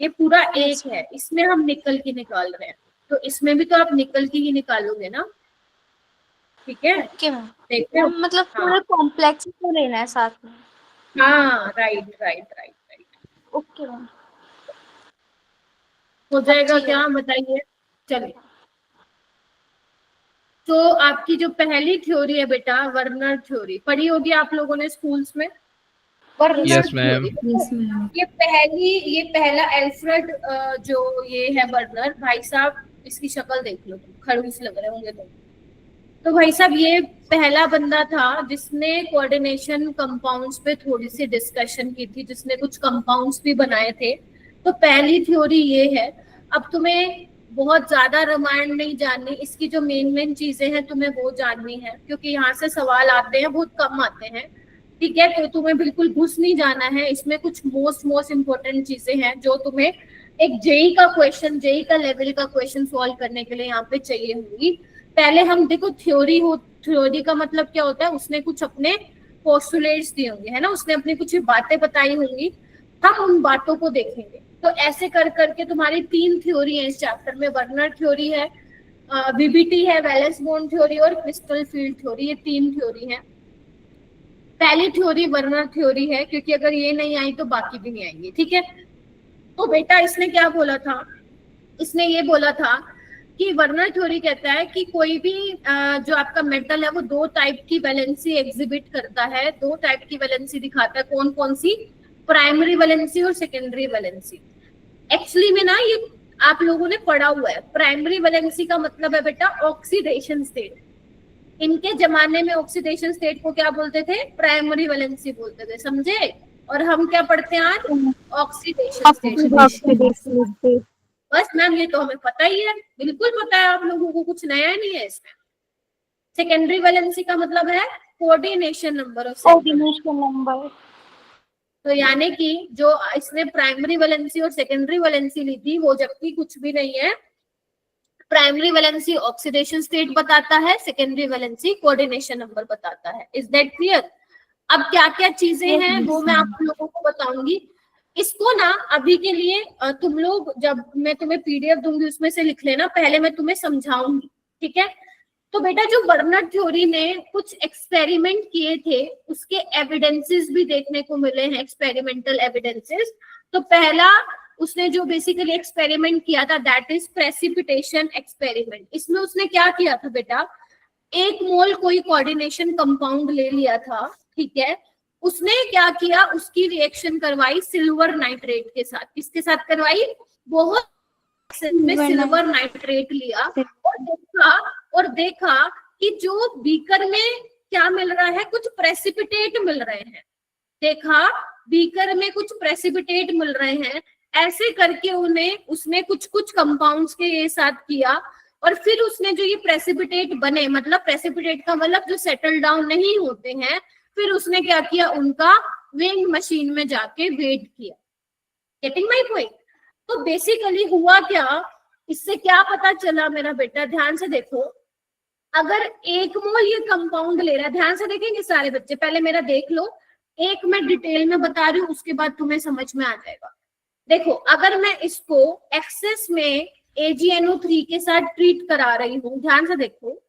ये पूरा एक है, इसमें हम निकल की निकाल रहे हैं, तो इसमें भी तो आप निकल की ही निकालोगे ना। ठीक है, ओके मैम। देख रहे हो। मतलब पूरा कॉम्प्लेक्स को लेना है साथ में। हाँ राइट। Okay ma'am. हो जाएगा ठीक है। क्या, बताइए। चलिए, तो आपकी जो पहली थ्योरी है बेटा, वर्नर थ्योरी, पढ़ी होगी आप लोगों ने स्कूल्स में। Werner Yes, ma'am. Theory, Yes, ma'am. ये पहला एल्फ्रेड जो ये है वर्नर, भाई साहब इसकी शक्ल देख लो, खड़ूस लग रहे होंगे तो भाई साहब ये पहला बंदा था जिसने कोऑर्डिनेशन कंपाउंड्स पे थोड़ी सी डिस्कशन की थी, जिसने कुछ कंपाउंड्स भी बनाए थे। तो पहली थ्योरी ये है। अब तुम्हें बहुत ज्यादा रामायण नहीं जाननी, इसकी जो मेन चीजें हैं तुम्हें वो जाननी है, क्योंकि यहाँ से सवाल आते हैं, बहुत कम आते हैं। ठीक है, तो तुम्हें बिल्कुल घुस नहीं जाना है इसमें। कुछ मोस्ट इम्पोर्टेंट चीजें हैं जो तुम्हें एक जेई का लेवल का क्वेश्चन सॉल्व करने के लिए यहाँ पे चाहिए होगी। पहले हम देखो, थ्योरी का मतलब क्या होता है, उसने कुछ अपने पोस्टुलेट्स दिए होंगे, है ना, उसने अपनी कुछ बातें बताई होंगी, हम उन बातों को देखेंगे। तो ऐसे कर करके तुम्हारी 3 थ्योरी है इस चैप्टर में। वर्नर थ्योरी है, वीबीटी है, वैलेंस बॉन्ड थ्योरी और क्रिस्टल फील्ड थ्योरी, ये 3 थ्योरी है। पहली थ्योरी वर्नर थ्योरी है, क्योंकि अगर ये नहीं आई तो बाकी भी नहीं आएंगी। ठीक है, तो बेटा इसने क्या बोला था, इसने ये बोला था कि वर्नर थ्योरी कहता है कि कोई भी जो आपका मेटल है वो 2 टाइप की वैलेंसी एग्जिबिट करता है, 2 टाइप की वैलेंसी दिखाता है। कौन कौन सी? प्राइमरी वैलेंसी और सेकेंडरी वैलेंसी। एक्चुअली में ना ये आप लोगों ने पढ़ा हुआ है। प्राइमरी वैलेंसी का मतलब है बेटा ऑक्सीडेशन स्टेट। इनके जमाने में ऑक्सीडेशन स्टेट को क्या बोलते थे? प्राइमरी वैलेंसी बोलते थे, समझे। और हम क्या पढ़ते हैं आज? Oxidation state. बस मैम ये तो हमें पता ही है, बिल्कुल पता है आप लोगों को, कुछ नया नहीं है इसमें। सेकेंडरी वैलेंसी का मतलब है कोऑर्डिनेशन नंबर ऑफ नंबर। तो यानी कि जो इसने प्राइमरी वैलेंसी और सेकेंडरी वैलेंसी ली थी वो जबकि कुछ भी नहीं है। प्राइमरी वैलेंसी ऑक्सीडेशन स्टेट बताता है, सेकेंडरी वैलेंसी कोऑर्डिनेशन नंबर बताता है। Is that clear? अब क्या क्या चीजें हैं वो मैं आप लोगों को बताऊंगी। इसको ना अभी के लिए तुम लोग, जब मैं तुम्हें पीडीएफ दूंगी उसमें से लिख लेना, पहले मैं तुम्हें समझाऊंगी। ठीक है, तो बेटा जो वर्नर थ्योरी ने कुछ एक्सपेरिमेंट किए थे उसके एविडेंसेस भी देखने को मिले हैं, एक्सपेरिमेंटल एविडेंसेस। तो पहला उसने जो बेसिकली एक्सपेरिमेंट किया था दैट इज प्रेसिपिटेशन एक्सपेरिमेंट। इसमें उसने क्या किया था बेटा, 1 मोल कोई कोऑर्डिनेशन कंपाउंड ले लिया था। ठीक है, उसने क्या किया, उसकी रिएक्शन करवाई सिल्वर नाइट्रेट के साथ। किसके साथ करवाई? बहुत में सिल्वर नाइट्रेट लिया और देखा कि जो बीकर में क्या मिल रहा है, कुछ प्रेसिपिटेट मिल रहे हैं। देखा बीकर में कुछ प्रेसिपिटेट मिल रहे हैं। ऐसे करके उसने कुछ कंपाउंड्स के ये साथ किया और फिर उसने जो ये प्रेसिपिटेट बने, मतलब प्रेसिपिटेट का मतलब जो सेटल डाउन नहीं होते हैं, फिर उसने क्या किया, उनका वेइंग मशीन में जाके वेट किया। Getting my point? तो बेसिकली हुआ क्या, इससे क्या पता चला मेरा बेटा, ध्यान से देखो। अगर 1 मोल ये कंपाउंड ले रहा है, ध्यान से देखेंगे सारे बच्चे, पहले मेरा देख लो, एक मैं डिटेल में बता रही हूँ, उसके बाद तुम्हें समझ में आ जाएगा। देखो, अगर मैं इसको एक्सेस में AgNO3 के साथ ट्रीट करा रही हूँ, ध्यान से देखो,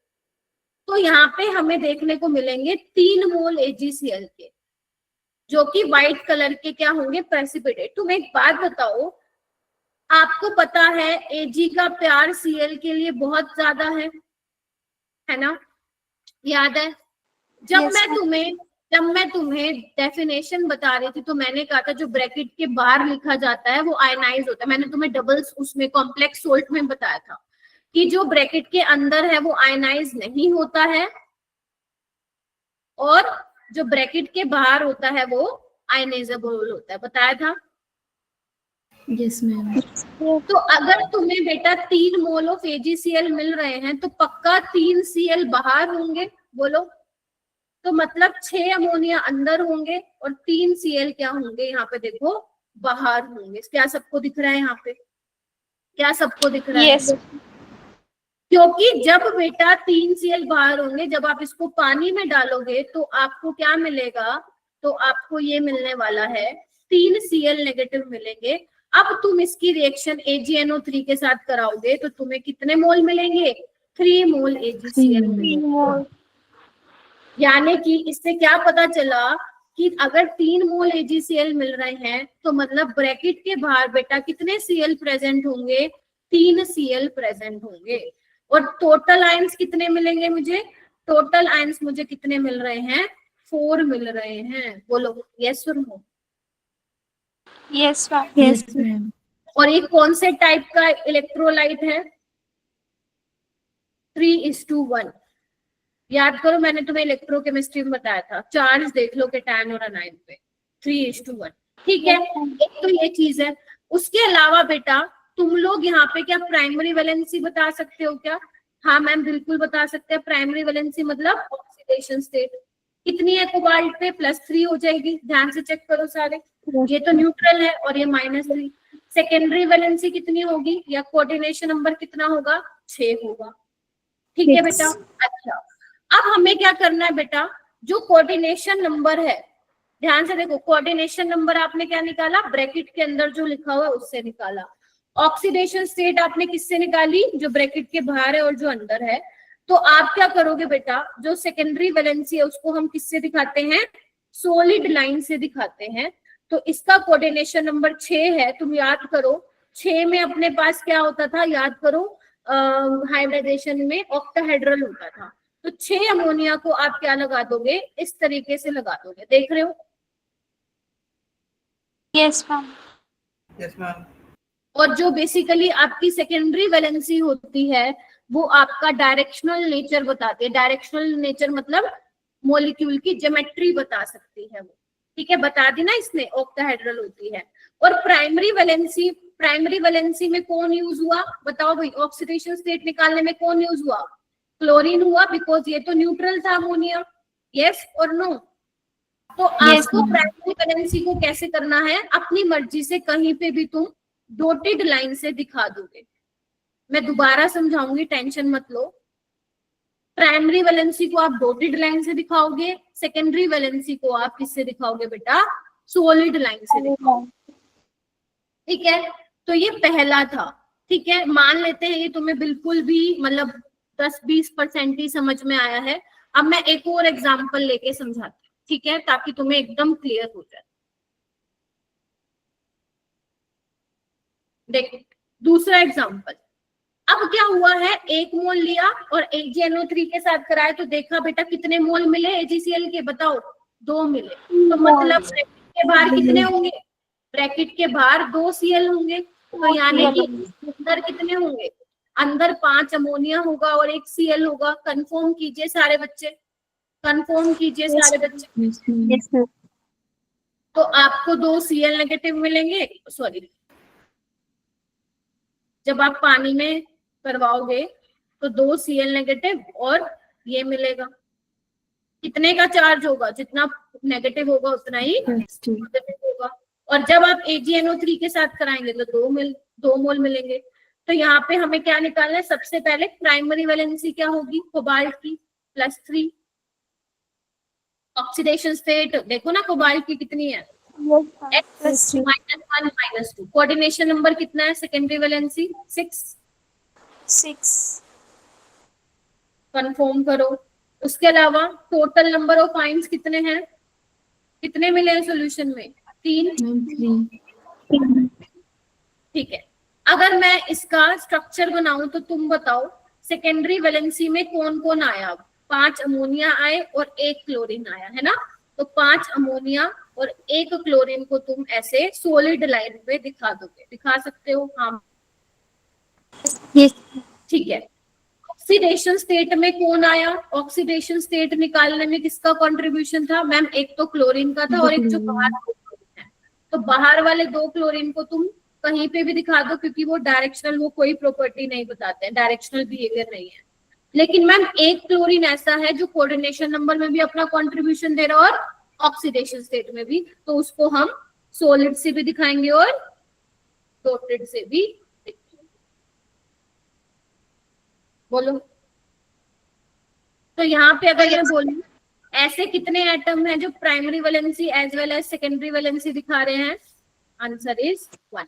तो यहाँ पे हमें देखने को मिलेंगे 3 मोल AgCl के, जो कि व्हाइट कलर के क्या होंगे, प्रेसिपिटेट। तुम एक बात बताओ, आपको पता है Ag का प्यार Cl के लिए बहुत ज्यादा है ना? याद है? जब मैं तुम्हें जब मैं तुम्हें डेफिनेशन बता रही थी तो मैंने कहा था जो ब्रैकेट के बाहर लिखा जाता है वो आयनाइज होता है। मैंने तुम्हें डबल्स उसमें कॉम्प्लेक्स सोल्ट में बताया था कि जो ब्रैकेट के अंदर है वो आयनाइज नहीं होता है और जो ब्रैकेट के बाहर होता है वो आयनाइजेबल होता है, बताया था। Yes, ma'am. तो अगर तुम्हें बेटा 3 मोल ऑफ AgCl मिल रहे हैं तो पक्का 3 Cl बाहर होंगे, बोलो। तो मतलब 6 अमोनिया अंदर होंगे और 3 Cl क्या होंगे, यहाँ पे देखो बाहर होंगे। क्या सबको दिख रहा है यहाँ पे? क्या सबको दिख रहा है? Yes. क्योंकि जब बेटा 3 Cl बाहर होंगे, जब आप इसको पानी में डालोगे तो आपको क्या मिलेगा? तो आपको ये मिलने वाला है 3 Cl नेगेटिव मिलेंगे। अब तुम इसकी रिएक्शन AgNO3 के साथ कराओगे तो तुम्हें कितने मोल मिलेंगे? 3 मोल AgCl मिलेंगे। यानी कि इससे क्या पता चला कि अगर 3 मोल AgCl मिल रहे हैं तो मतलब ब्रैकेट के बाहर बेटा कितने Cl प्रेजेंट होंगे? 3 Cl प्रेजेंट होंगे। और टोटल आयंस कितने मिलेंगे मुझे? टोटल आयंस मुझे कितने मिल रहे हैं? 4 मिल रहे हैं। बोलो यस और no. Yes, ma'am. Yes, ma'am. और ये कौन से टाइप का इलेक्ट्रोलाइट है? 3:1। याद करो, मैंने तुम्हें इलेक्ट्रोकेमिस्ट्री में बताया था, चार्ज देख लो कैटायन और एनायन पे। 3:1, ठीक है। एक तो ये चीज है। उसके अलावा बेटा तुम लोग यहाँ पे क्या प्राइमरी वैलेंसी बता सकते हो क्या? हाँ मैम बिल्कुल बता सकते हैं। प्राइमरी वैलेंसी मतलब ऑक्सीडेशन स्टेट कितनी है कोबाल्ट पे? +3 हो जाएगी। ध्यान से चेक करो सारे, ये तो न्यूट्रल है और ये -3। सेकेंडरी वैलेंसी कितनी होगी या कोऑर्डिनेशन नंबर कितना होगा? 6 होगा, ठीक है बेटा। अच्छा, अब हमें क्या करना है बेटा? जो कोऑर्डिनेशन नंबर है, ध्यान से देखो, कोऑर्डिनेशन नंबर आपने क्या निकाला? ब्रैकेट के अंदर जो लिखा हुआ है उससे निकाला। ऑक्सीडेशन स्टेट आपने किससे निकाली? जो ब्रैकेट के बाहर है और जो अंदर है। तो आप क्या करोगे बेटा? जो सेकेंडरी वैलेंसी है उसको हम किससे दिखाते हैं? सॉलिड लाइन से दिखाते हैं। तो इसका कोऑर्डिनेशन नंबर 6 है। तुम याद करो 6 में अपने पास क्या होता था? याद करो, हाइब्रिडाइजेशन में ऑक्टाहेड्रल होता था। तो 6 अमोनिया को आप क्या लगा दोगे? इस तरीके से लगा दोगे। देख रहे हो? Yes, ma'am. Yes ma'am. और जो बेसिकली आपकी सेकेंडरी वैलेंसी होती है वो आपका डायरेक्शनल नेचर बताती है। डायरेक्शनल नेचर मतलब मॉलिक्यूल की ज्योमेट्री बता सकती है वो, ठीक है। बता दी ना इसने, ऑक्टाहेड्रल होती है। और प्राइमरी वैलेंसी में कौन यूज हुआ? बताओ भाई, ऑक्सीडेशन स्टेट निकालने में कौन यूज हुआ? क्लोरीन हुआ, बिकॉज ये तो न्यूट्रल था अमोनिया। यस और नो? तो आपको प्राइमरी वैलेंसी को कैसे करना है? अपनी मर्जी से कहीं पे भी तुम डॉटेड लाइन से दिखा दोगे। मैं दोबारा समझाऊंगी, टेंशन मत लो। प्राइमरी वैलेंसी को आप डॉटेड लाइन से दिखाओगे, सेकेंडरी वैलेंसी को आप किससे दिखाओगे बेटा? सॉलिड लाइन से दिखाओगे, ठीक है। तो ये पहला था, ठीक है। मान लेते हैं ये तुम्हें बिल्कुल भी मतलब 10-20% ही समझ में आया है। अब मैं एक और एग्जांपल लेके समझाती हूँ, ठीक है, ताकि तुम्हें एकदम क्लियर हो जाए। देखो दूसरा एग्जांपल। अब क्या हुआ है? 1 मोल लिया और AgNO3 के साथ कराया तो देखा बेटा कितने मोल मिले AgCl के? बताओ, 2 मिले। तो मतलब ब्रैकेट के बाहर कितने होंगे? ब्रैकेट के बाहर 2 Cl होंगे। तो यानी कि अंदर कितने होंगे? अंदर 5 अमोनिया होगा और 1 Cl होगा। कंफर्म कीजिए सारे बच्चे, कंफर्म कीजिए सारे बच्चे। Yes, ma'am. Yes, ma'am. तो आपको 2 Cl नेगेटिव मिलेंगे। सॉरी, जब आप पानी में करवाओगे तो 2 Cl नेगेटिव और ये मिलेगा। कितने का चार्ज होगा? जितना नेगेटिव होगा उतना ही Positive. पॉजिटिव होगा। और जब आप AgNO3 के साथ कराएंगे तो 2 मोल मिलेंगे। तो यहाँ पे हमें क्या निकालना है? सबसे पहले प्राइमरी वैलेंसी क्या होगी? कोबाल्ट की +3। ऑक्सीडेशन स्टेट देखो ना, कोबाल्ट की कितनी है? X -1 -2। कोऑर्डिनेशन नंबर कितना है? Secondary valency 6। कंफर्म करो। उसके अलावा टोटल नंबर ऑफ आयंस कितने हैं? कितने मिले हैं सॉल्यूशन में? 3। Ma'am, 3. ठीक है। अगर मैं इसका स्ट्रक्चर बनाऊं तो तुम बताओ सेकेंडरी वैलेंसी में कौन कौन आया? 5 अमोनिया आए और 1 क्लोरीन आया, है ना। तो 5 अमोनिया और 1 क्लोरीन को तुम ऐसे सॉलिड लाइन पे दिखा दोगे, दिखा सकते हो? हाँ, यस ठीक है। ऑक्सीडेशन स्टेट में कौन आया? ऑक्सीडेशन स्टेट निकालने में किसका कंट्रीब्यूशन था मैम? एक तो क्लोरीन का था और एक जो बाहर दो क्लोरीन है। तो बाहर वाले 2 क्लोरीन को तुम कहीं पे भी दिखा दो, क्योंकि वो डायरेक्शनल, वो कोई प्रॉपर्टी नहीं बताते हैं, डायरेक्शनल बिहेवियर नहीं है। लेकिन मैम एक क्लोरीन ऐसा है जो कोऑर्डिनेशन नंबर में भी अपना कंट्रीब्यूशन दे रहा है और ऑक्सीडेशन स्टेट में भी, तो उसको हम सॉलिड से भी दिखाएंगे और डॉटेड से भी दिखाएंगे। बोलो। तो यहाँ पे अगर मैं बोलूं ऐसे कितने एटम हैं जो primary valency as well as secondary valency दिखा रहे हैं? Answer is 1।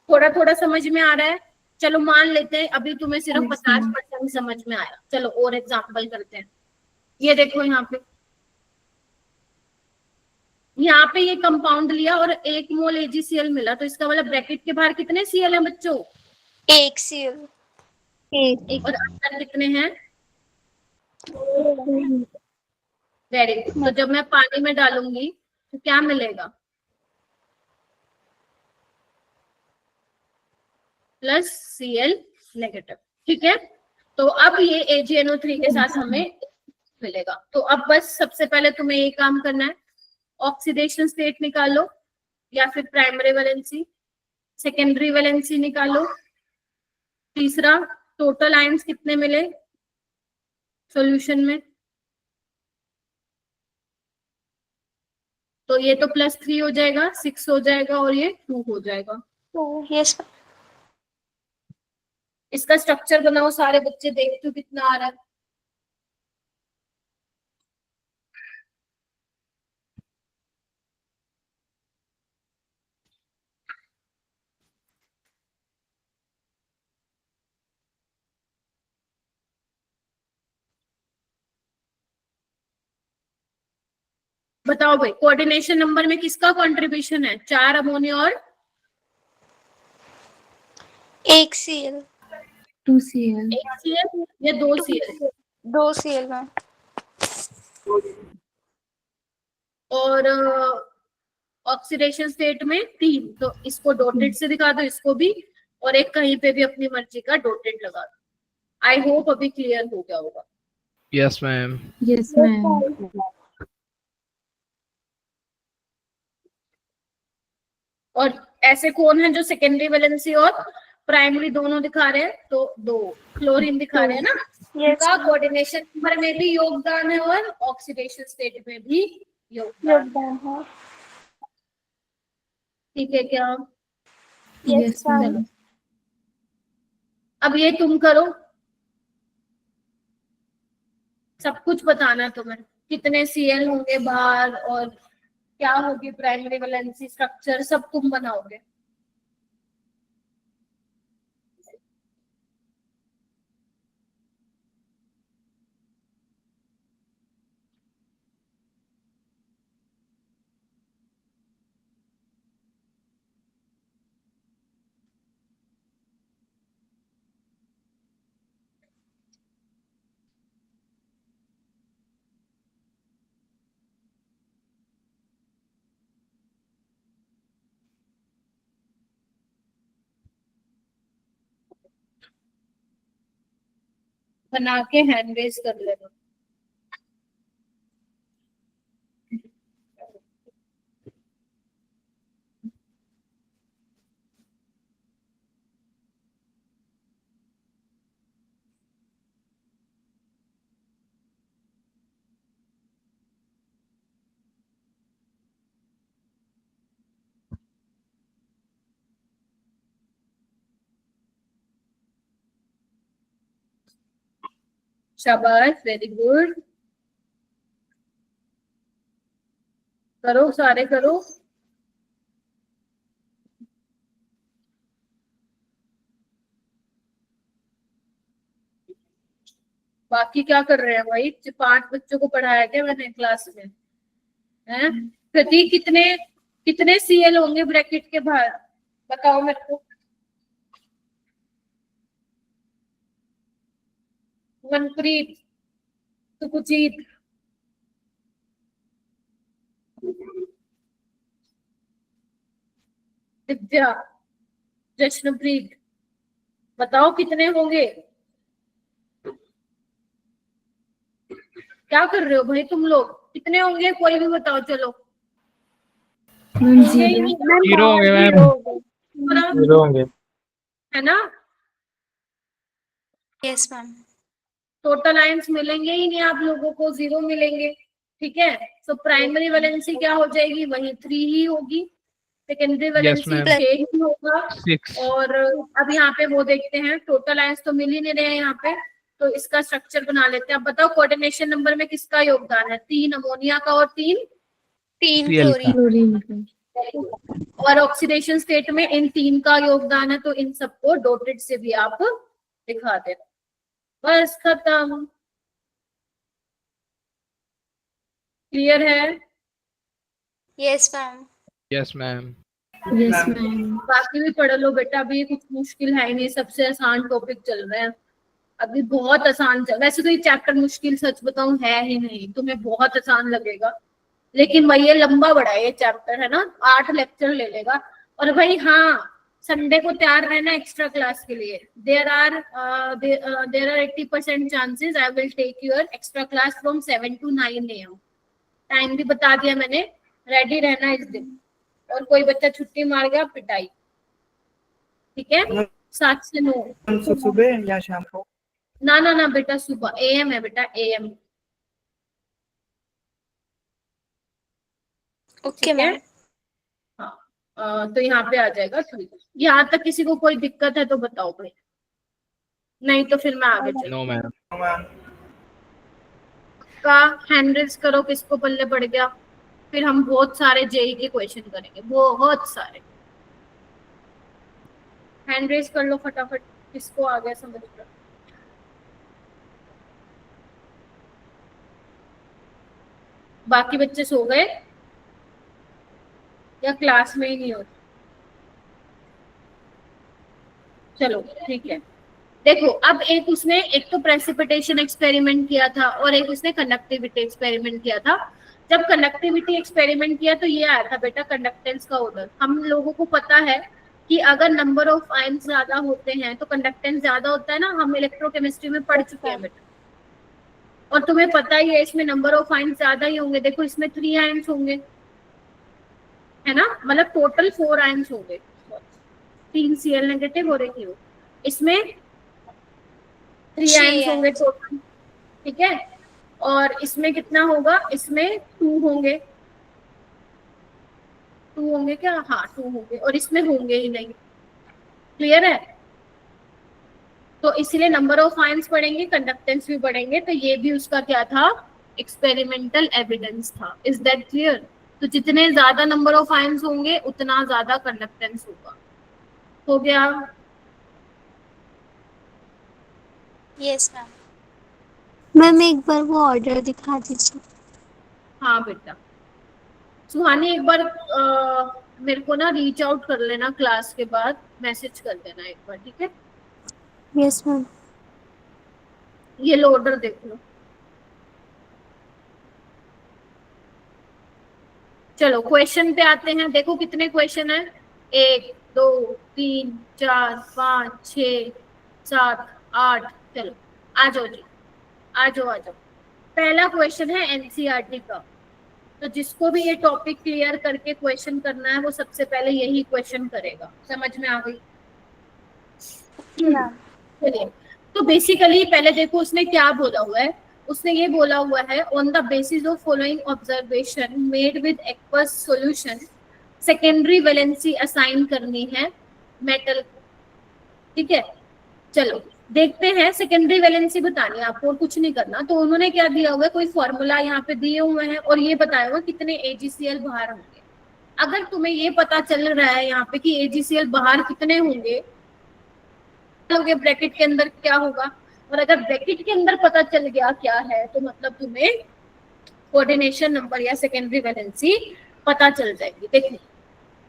थोड़ा थोड़ा समझ में आ रहा है? चलो मान लेते हैं अभी तुम्हें सिर्फ 50% समझ में आया। चलो और एग्जांपल करते हैं। ये देखो यहाँ पे ये कंपाउंड लिया और 1 मोल AgCl मिला, तो इसका मतलब ब्रैकेट के बाहर कितने Cl हैं बच्चों? 1 Cl और अंदर कितने हैं? Very good. तो जब मैं पानी में डालूंगी तो क्या मिलेगा? Plus Cl negative. ठीक है, तो अब ये AgNO3 के साथ हमें मिलेगा। तो अब बस सबसे पहले तुम्हें ये काम करना है, ऑक्सीडेशन स्टेट निकालो या फिर प्राइमरी वैलेंसी, सेकेंडरी वैलेंसी निकालो, तीसरा टोटल आयंस कितने मिले सॉल्यूशन में। तो ये तो +3 हो जाएगा, 6 हो जाएगा और ये 2 हो जाएगा। तो यस इसका स्ट्रक्चर बनाओ, सारे बच्चे देखते हो कितना आ रहा है। बताओ भाई, कोऑर्डिनेशन नंबर में किसका कंट्रीब्यूशन है? 4 अमोनिया और 1 Cl 2 Cl 1 Cl या 2 Cl? 2 Cl में और ऑक्सीडेशन स्टेट में 3। तो इसको डॉटेड से दिखा दो, इसको भी, और एक कहीं पे भी अपनी मर्जी का डॉटेड लगा दो। आई होप अभी क्लियर हो गया होगा। Yes, ma'am. Yes, ma'am. और ऐसे कौन है जो सेकेंडरी वैलेंसी और प्राइमरी दोनों दिखा रहे हैं? तो 2 क्लोरीन दिखा रहे हैं ना, उनका कोऑर्डिनेशन नंबर में भी योगदान है और ऑक्सीडेशन स्टेट में भी योगदान है। ठीक है क्या? Yes, ma'am. अब ये तुम करो, सब कुछ बताना तुम्हें, कितने Cl होंगे बाहर और क्या होगी प्राइमरी वैलेंसी, स्ट्रक्चर सब तुम बनाओगे। बना के हैंड रेज कर लेना। शाबाश, वेरी गुड। करो, सारे करो। बाकी क्या कर रहे हैं भाई? 5 बच्चों को पढ़ाया क्या मैंने क्लास में? हैं? प्रतीक, कितने कितने Cl होंगे ब्रैकेट के बाहर? बताओ मेरे को। मनप्रीत, सुखजीत, दिव्या, जश्नप्रीत, बताओ कितने होंगे? क्या कर रहे हो भाई तुम लोग? कितने होंगे? कोई भी बताओ चलो। मैम होंगे ही 0. नहीं जीरो होंगे मैम, पूरा, जीरो होंगे। है ना? Yes ma'am. टोटल आयंस मिलेंगे ही नहीं आप लोगों को, 0 मिलेंगे। ठीक है, तो प्राइमरी वैलेंसी क्या हो जाएगी? वही 3 ही होगी। Secondary valency ma'am. 6 ही होगा। 6. और अब यहाँ पे वो देखते हैं, टोटल आयंस तो मिल ही नहीं रहे हैं यहाँ पे, तो इसका स्ट्रक्चर बना लेते हैं। अब बताओ कोऑर्डिनेशन नंबर में किसका योगदान है? 3 अमोनिया का और 3 3 Cl का। क्लोरीन। Chlorine. और ऑक्सीडेशन स्टेट में इन 3 का योगदान है, तो इन सबको डॉटेड से भी आप दिखा देना। बस खत्म। क्लियर है? Yes ma'am. Yes ma'am. Yes, ma'am. बाकी भी पढ़ लो बेटा, अभी कुछ मुश्किल है ही नहीं, सबसे आसान टॉपिक चल रहे हैं अभी, बहुत आसान चल। वैसे तो ये चैप्टर मुश्किल सच बताऊं है ही नहीं, तुम्हें बहुत आसान लगेगा, लेकिन वही ये लंबा बड़ा है ये चैप्टर, है ना? 8 लेक्चर ले लेगा। और भाई हाँ, संडे को तैयार रहना एक्स्ट्रा क्लास के लिए। There are 80% chances I will take your extra class from 7 to 9 AM। Time भी बता दिया मैंने, रेडी रहना इस दिन। और कोई बच्चा छुट्टी मार गया, पिटाई। ठीक है, 7 से 9। सुबह या शाम को? ना ना ना बेटा, सुबह AM है बेटा, AM। ओके ठीक है, मैम। हाँ, तो यहाँ पे आ जाएगा। ठीक, यहाँ तक किसी को कोई दिक्कत है तो बताओ भाई, नहीं तो फिर मैं आगे चलूँ। No ma'am. का हैंड रेज करो किसको पल्ले पड़ गया, फिर हम बहुत सारे जेई के क्वेश्चन करेंगे, बहुत सारे। हैंड रेज कर लो फटाफट, किसको आ गया समझ लो। बाकी बच्चे सो गए या क्लास में ही नहीं होते? चलो ठीक है, देखो अब एक उसने, एक तो प्रेसिपिटेशन एक्सपेरिमेंट किया था और एक उसने कंडक्टिविटी एक्सपेरिमेंट किया था। जब कंडक्टिविटी एक्सपेरिमेंट किया तो ये आया था बेटा कंडक्टेंस का ऑर्डर। हम लोगों को पता है कि अगर नंबर ऑफ आयंस ज्यादा होते हैं तो कंडक्टेंस ज्यादा होता है ना, हम इलेक्ट्रोकेमिस्ट्री में पढ़ चुके हैं बेटा। और तुम्हें पता ही है इसमें नंबर ऑफ आयंस ज्यादा ही होंगे। देखो इसमें 3 आयंस होंगे, है ना? मतलब टोटल 4 आयंस होंगे, 3 Cl नेगेटिव हो रही हो, इसमें 3 आयंस होंगे टोटल। ठीक है, और इसमें कितना होगा? इसमें 2 होंगे, 2 होंगे क्या? हाँ 2 होंगे, और इसमें होंगे ही नहीं। क्लियर है? तो इसलिए नंबर ऑफ आयंस बढ़ेंगे, कंडक्टेंस भी बढ़ेंगे। तो ये भी उसका क्या था? एक्सपेरिमेंटल एविडेंस था। Is that clear? तो जितने ज्यादा नंबर ऑफ आयंस होंगे उतना ज्यादा कंडक्टेंस होगा। हो गया? Yes ma'am. मैम एक बार वो ऑर्डर दिखा दीजिए। हाँ बेटा, सुहानी एक बार मेरे को ना रीच आउट कर लेना क्लास के बाद, मैसेज कर देना एक बार, ठीक है? Yes ma'am. ये लो ऑर्डर देख लो। चलो क्वेश्चन पे आते हैं। देखो कितने क्वेश्चन है? 1 2 3 4 5 6 7 8। चलो आ जाओ जी, आ जाओ आ जाओ। पहला क्वेश्चन है एनसीईआरटी का। तो जिसको भी ये टॉपिक क्लियर करके क्वेश्चन करना है वो सबसे पहले यही क्वेश्चन करेगा। समझ में आ गई? चलिए, तो बेसिकली पहले देखो उसने क्या बोला हुआ है। उसने ये बोला हुआ है, on the basis of following observation made with aqueous solution secondary valency assign करनी है मेटल। ठीक है, चलो देखते हैं। सेकेंडरी वैलेंसी बतानी है आपको और कुछ नहीं करना। तो उन्होंने क्या दिया हुआ है, कोई फॉर्मूला यहाँ पे दिए हुए हैं और ये बताया हुआ कितने AgCl बाहर होंगे। अगर तुम्हें ये पता चल रहा है यहाँ पे कि AgCl बाहर कितने होंगे, ब्रैकेट के अंदर क्या होगा, और अगर ब्रैकेट के अंदर पता चल गया क्या है तो मतलब तुम्हें कोऑर्डिनेशन नंबर या सेकेंडरी वैलेंसी पता चल जाएगी। देखो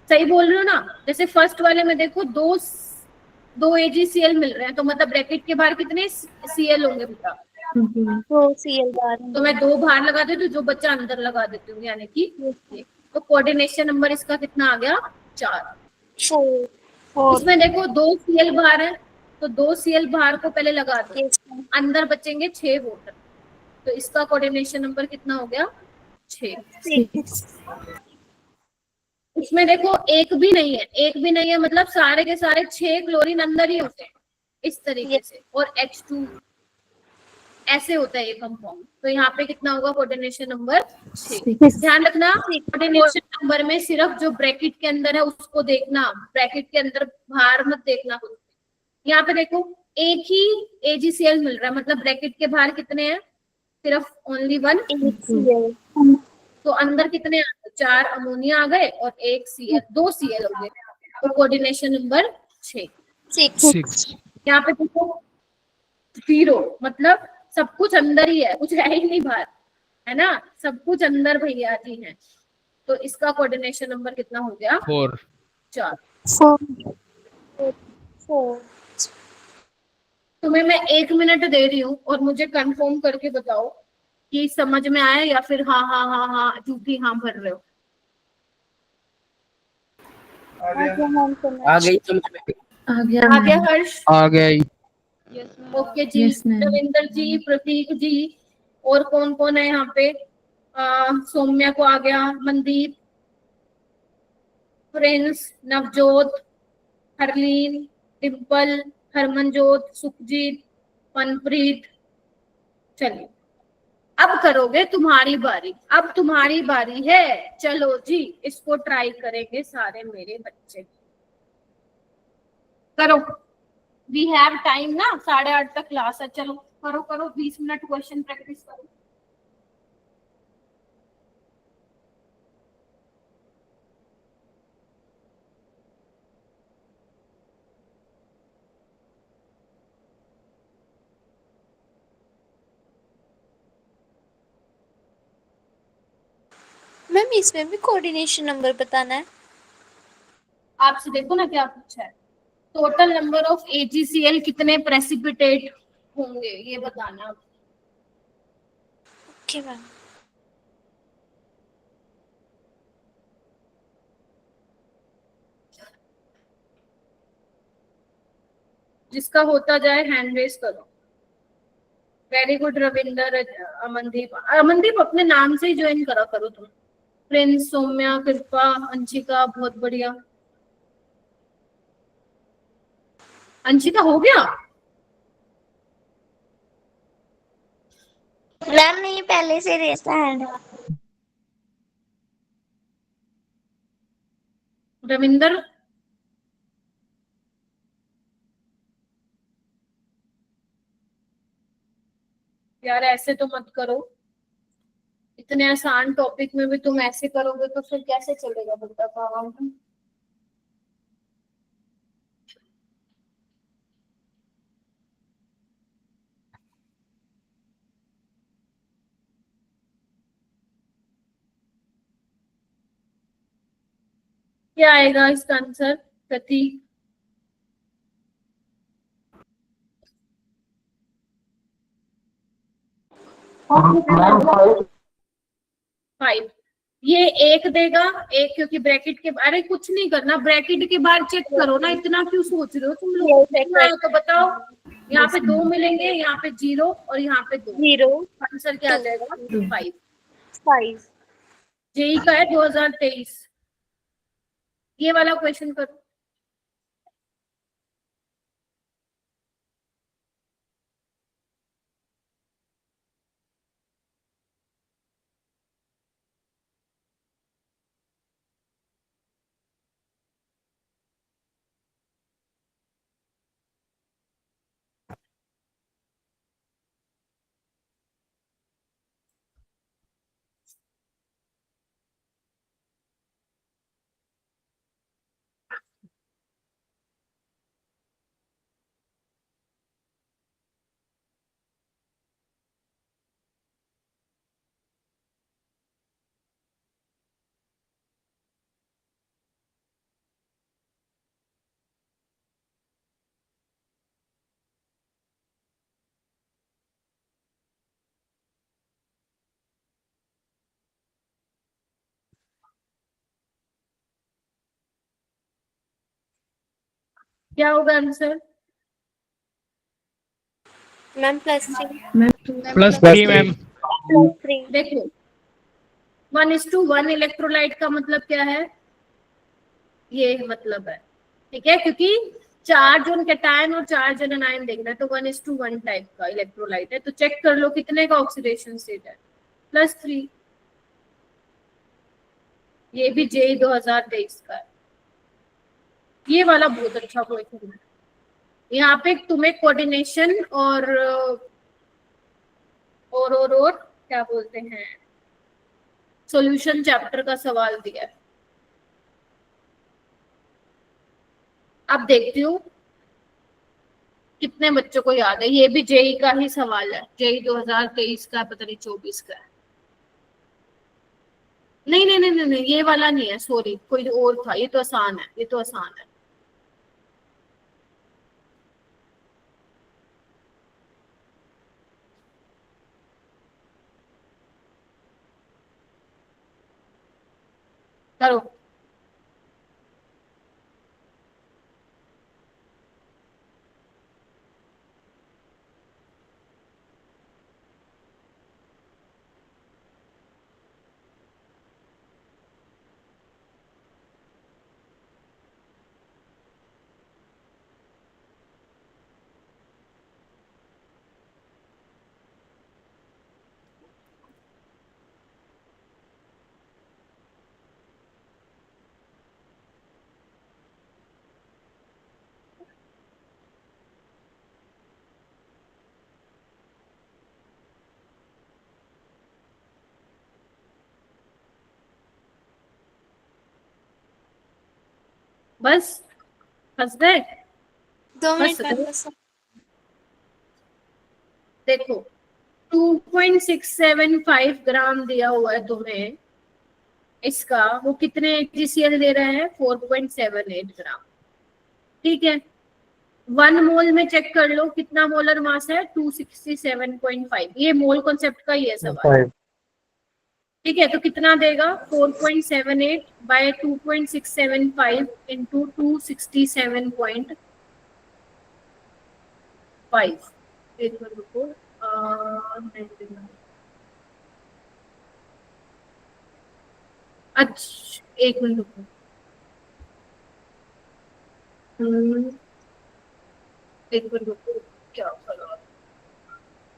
सही बोल रहे हो ना? जैसे फर्स्ट वाले में देखो दो AgCl मिल रहे हैं, तो मतलब ब्रैकेट के बाहर कितने Cl होंगे बेटा? 2 Cl बाहर। तो मैं 2 बाहर लगा देती हूँ, जो बच्चा अंदर लगा देती हूँ, यानी कि तो कोऑर्डिनेशन नंबर इसका कितना आ गया? 4। फोर फोर इसमें देखो 2 सीएल बाहर है, तो 2 सीएल बाहर को पहले लगा दो, यस मैम अंदर बचेंगे 6 वोटर, तो इसका कोऑर्डिनेशन नंबर कितना हो गया? 6। 6 इसमें देखो एक भी नहीं है, एक भी नहीं है मतलब सारे के सारे 6 क्लोरीन अंदर ही होते हैं इस तरीके यस से, और H2 ऐसे होता है ये कंपाउंड, तो यहाँ पे कितना होगा कोऑर्डिनेशन नंबर? 6। ध्यान रखना कोऑर्डिनेशन नंबर में सिर्फ जो ब्रैकेट के अंदर है उसको देखना, ब्रैकेट के अंदर बाहर मत देखना कुछ। यहाँ पे देखो एक ही AgCl मिल रहा है, मतलब ब्रैकेट के बाहर कितने हैं? सिर्फ ओनली 1, HCl तो अंदर कितने आ गए? 4 अमोनिया आ गए और 1 Cl, 2 Cl हो गए, तो कोऑर्डिनेशन नंबर 6। 6 6 यहाँ पे देखो 0, मतलब सब कुछ अंदर ही है, कुछ है ही नहीं बाहर, है ना, सब कुछ अंदर भैया जी है, तो इसका कोऑर्डिनेशन नंबर कितना हो गया? 4 4। 4 तुम्हें मैं 1 मिनट दे रही हूँ और मुझे कंफर्म करके बताओ कि समझ में आया या फिर हाँ हाँ हाँ हाँ झूठी हाँ भर रहे हो। आ गया। मैम आ गई समझ में। आ गया आ गया मैम। हर्ष? आ गई ओके जी, Yes, ma'am. रविंदर जी, प्रतीक जी, और कौन कौन है यहाँ पे? सौम्या को आ गया, मनदीप, प्रिंस, नवजोत, हरलीन, डिम्पल, हरमनजोत, सुखजीत, मनप्रीत। चलिए अब करोगे तुम्हारी बारी, अब तुम्हारी बारी है, चलो जी इसको ट्राई करेंगे सारे मेरे बच्चे। करो, वी हैव टाइम ना, 8:30 तक क्लास है, चलो करो करो, 20 मिनट क्वेश्चन प्रैक्टिस करो। मैम इसमें भी कोऑर्डिनेशन नंबर बताना है? आपसे देखो ना क्या पूछा है, टोटल नंबर ऑफ AgCl कितने प्रेसिपिटेट होंगे ये बताना। ओके मैम जिसका होता जाए हैंड रेस करो। वेरी गुड रविंदर, अमनदीप, अमनदीप अपने नाम से ही ज्वाइन करा करो तुम। प्रिंस, सौम्या, कृपा, अंशिका, बहुत बढ़िया। अंशिका हो गया? मैम नहीं पहले से रेस हैंड। रविंदर, यार ऐसे तो मत करो, इतने आसान टॉपिक में भी तुम ऐसे करोगे तो फिर कैसे चलेगा बता पाओ। क्या आएगा इसका आंसर प्रतीक? 5। ये एक देगा, एक क्योंकि ब्रैकेट के, अरे कुछ नहीं करना, ब्रैकेट के बाहर चेक करो ना, इतना क्यों सोच रहे हो तुम लोग? कितना है तो बताओ। यहाँ पे 2 मिलेंगे, यहाँ पे 0 और यहाँ पे 2, 0 आंसर क्या आ जाएगा? 5। 5 जेई का है 2023। ये वाला क्वेश्चन करो। क्या होगा आंसर? Ma'am +3 +3 ma'am. +3 देखो 1:1 इलेक्ट्रोलाइट का मतलब क्या है, ये मतलब है, ठीक है, क्योंकि चार्ज ऑन कैटायन और चार्ज ऑन एनायन देखना है, तो 1:1 टाइप का इलेक्ट्रोलाइट है। तो चेक कर लो कितने का ऑक्सीडेशन स्टेट है, +3। ये भी जेई 2023 का है। ये वाला बहुत अच्छा क्वेश्चन है। यहाँ पे तुम्हें कोऑर्डिनेशन और क्या बोलते हैं, सॉल्यूशन चैप्टर का सवाल दिया है। अब देखती हूँ कितने बच्चों को याद है। ये भी जेई का ही सवाल है, जेई 2023 का, पता नहीं 24 का है। नहीं नहीं नहीं नहीं नहीं, ये वाला नहीं है, सॉरी, कोई और था। ये तो आसान है, ये तो आसान है। करो। बस फंस गए? 2 बस मिनट मैम बस। देखो 2.675 ग्राम दिया हुआ है तुम्हें, इसका वो कितने एजीसीएल दे रहे हैं, 4.78 ग्राम, ठीक है। 1 मोल में चेक कर लो कितना मोलर मास है, 267.5। ये मोल कॉन्सेप्ट का ही है सवाल, ठीक है। तो कितना देगा, 4.78 बाय 2.675 इंटू 267.5। एक मिनट रुको, अच्छा एक मिनट रुको। एक मिनट रुको, क्या करो,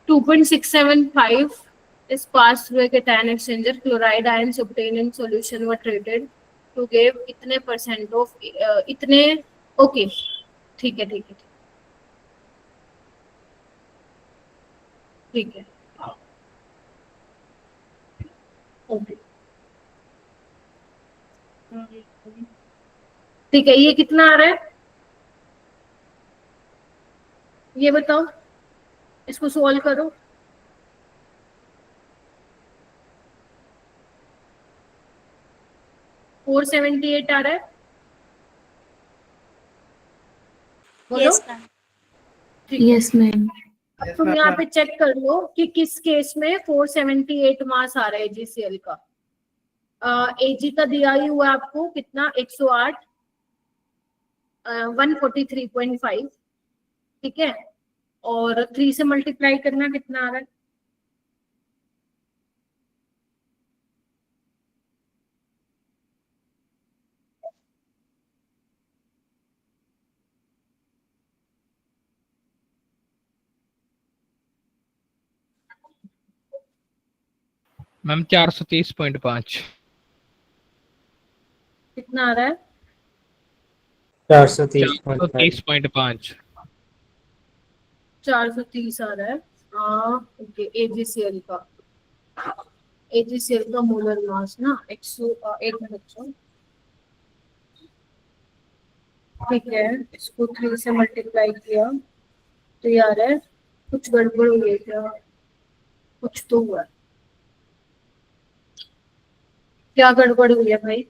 2.675 is passed through a cation exchanger. Chloride ions obtained in solution were treated to give इतने परसेंट ऑफ इतने, ओके ठीक है ठीक है ठीक है, ओके ठीक है। ये कितना आ रहा है, ये बताओ, इसको सॉल्व करो। फोर 478 आ रहा है, बोलो। Yes ma'am. ठीक है, Yes, ma'am. अब तुम यहाँ पे चेक कर लो कि किस केस में 478 मास आ रहा है जीसीएल का। एजी का दिया ही हुआ आपको कितना, 108, 143.5, ठीक है। और 3 से मल्टीप्लाई करना कितना आ रहा है, मैम 430.5। कितना आ रहा है, 430.5। 430.5। 430 आ रहा है। ओके, एजीसीएल का, एजीसीएल का मोलर मास ना 100, एक मिनट, ठीक है। इसको 3 से मल्टीप्लाई किया तो ये आ रहा है, कुछ गड़बड़ हुई है क्या, कुछ तो हुआ है। क्या गड़बड़ हुई है भाई,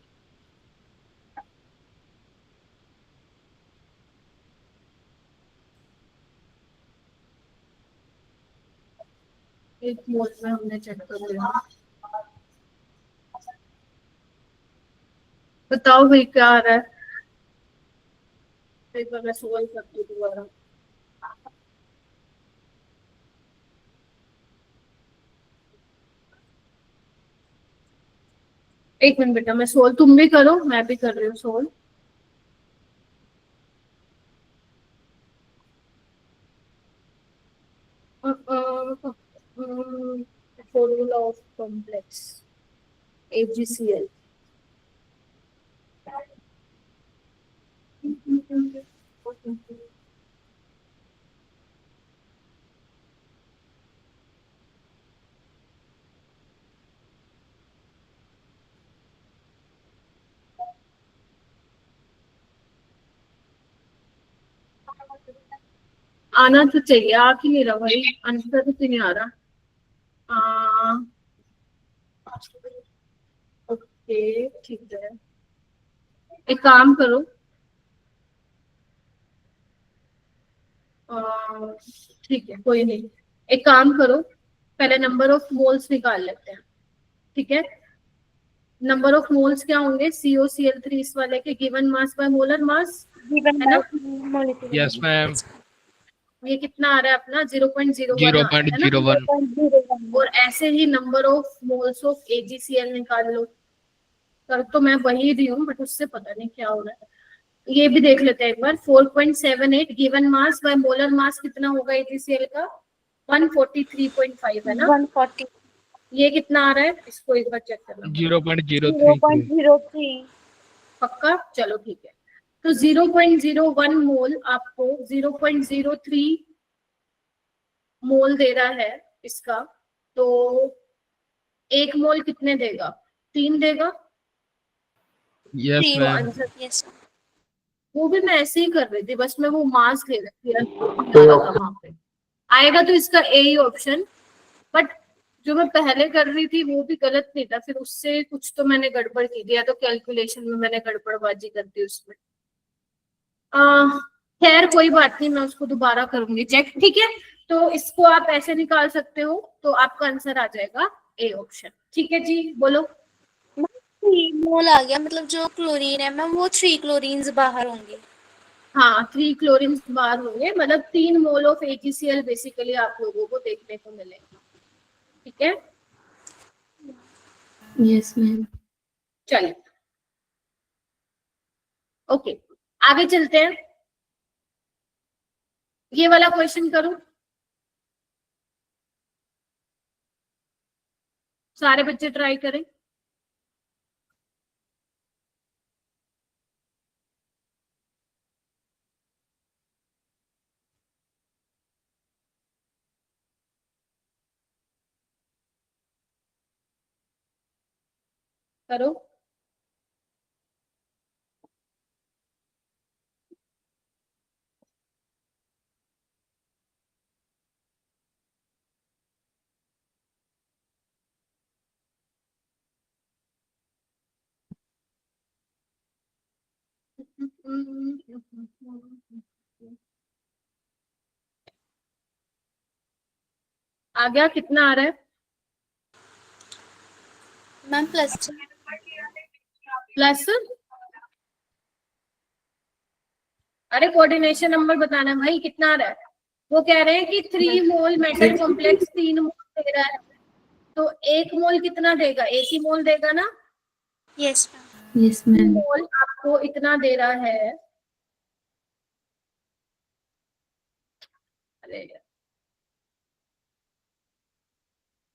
एक मोल में हमने चेक कर लिया, बताओ भाई क्या आ रहा है। एक बार मैं सोल्व करती हूँ दोबारा। एक मिनट बेटा, मैं सोल्व, तुम भी करो, मैं भी कर रही हूँ solve. Formula of complex AgCl। आना तो चाहिए, आ क्यों नहीं रहा भाई, आंसर तो नहीं आ रहा। ओके ठीक है, एक काम करो, ठीक है कोई नहीं, एक काम करो, पहले नंबर ऑफ मोल्स निकाल लेते हैं, ठीक है। नंबर ऑफ मोल्स क्या होंगे COCl3 इस वाले के, given mass by molar mass, given है ना। Molecular yes ma'am. ये कितना आ रहा है अपना 0.01 आ रहा है ना। 0.01। और ऐसे ही number of moles of AgCl निकाल लो। कर तो मैं वही रही हूँ, बट उससे पता नहीं क्या हो रहा है। ये भी देख लेते हैं एक बार, 4.78 given mass by molar mass कितना होगा AgCl का, 143.5 है ना। 140 ये कितना आ रहा है, इसको एक बार चेक करना। 0.033। 0.03 पक्का, चलो ठीक है। तो 0.01 मोल आपको 0.03 मोल दे रहा है इसका, तो एक मोल कितने देगा, 3 देगा। यस तो मैम। आंसर, यस वो भी मैं ऐसे ही कर रही थी, बस मैं वो मास ले रही थी, वहां पे आएगा तो इसका ए ही ऑप्शन। बट जो मैं पहले कर रही थी वो भी गलत नहीं था, फिर उससे कुछ तो मैंने गड़बड़ की थी, या तो कैलकुलेशन में मैंने गड़बड़बाजी कर दी उसमें। खैर कोई बात नहीं, मैं उसको दोबारा करूंगी चेक, ठीक है। तो इसको आप ऐसे निकाल सकते हो, तो आपका आंसर आ जाएगा ए ऑप्शन, ठीक है जी, बोलो। 3 मोल आ गया, मतलब जो क्लोरीन है मैम वो 3 क्लोरीन्स बाहर होंगे। हाँ 3 क्लोरीन बाहर होंगे, मतलब 3 मोल ऑफ AgCl बेसिकली आप लोगों को देखने को मिलेगा, ठीक है। Yes, ma'am. चलिए ओके, आगे चलते हैं। ये वाला क्वेश्चन करूं, सारे बच्चे ट्राई करें। करो। आ गया, कितना आ रहा है मैम प्लस प्लस। अरे कोऑर्डिनेशन नंबर बताना है भाई, कितना आ रहा है। वो कह रहे हैं कि 3 मोल मेटल कॉम्प्लेक्स 3 मोल दे रहा है, तो 1 मोल कितना देगा, 1 ही मोल देगा ना। Yes ma'am Yes, ma'am. मोल आपको इतना दे रहा है, अरे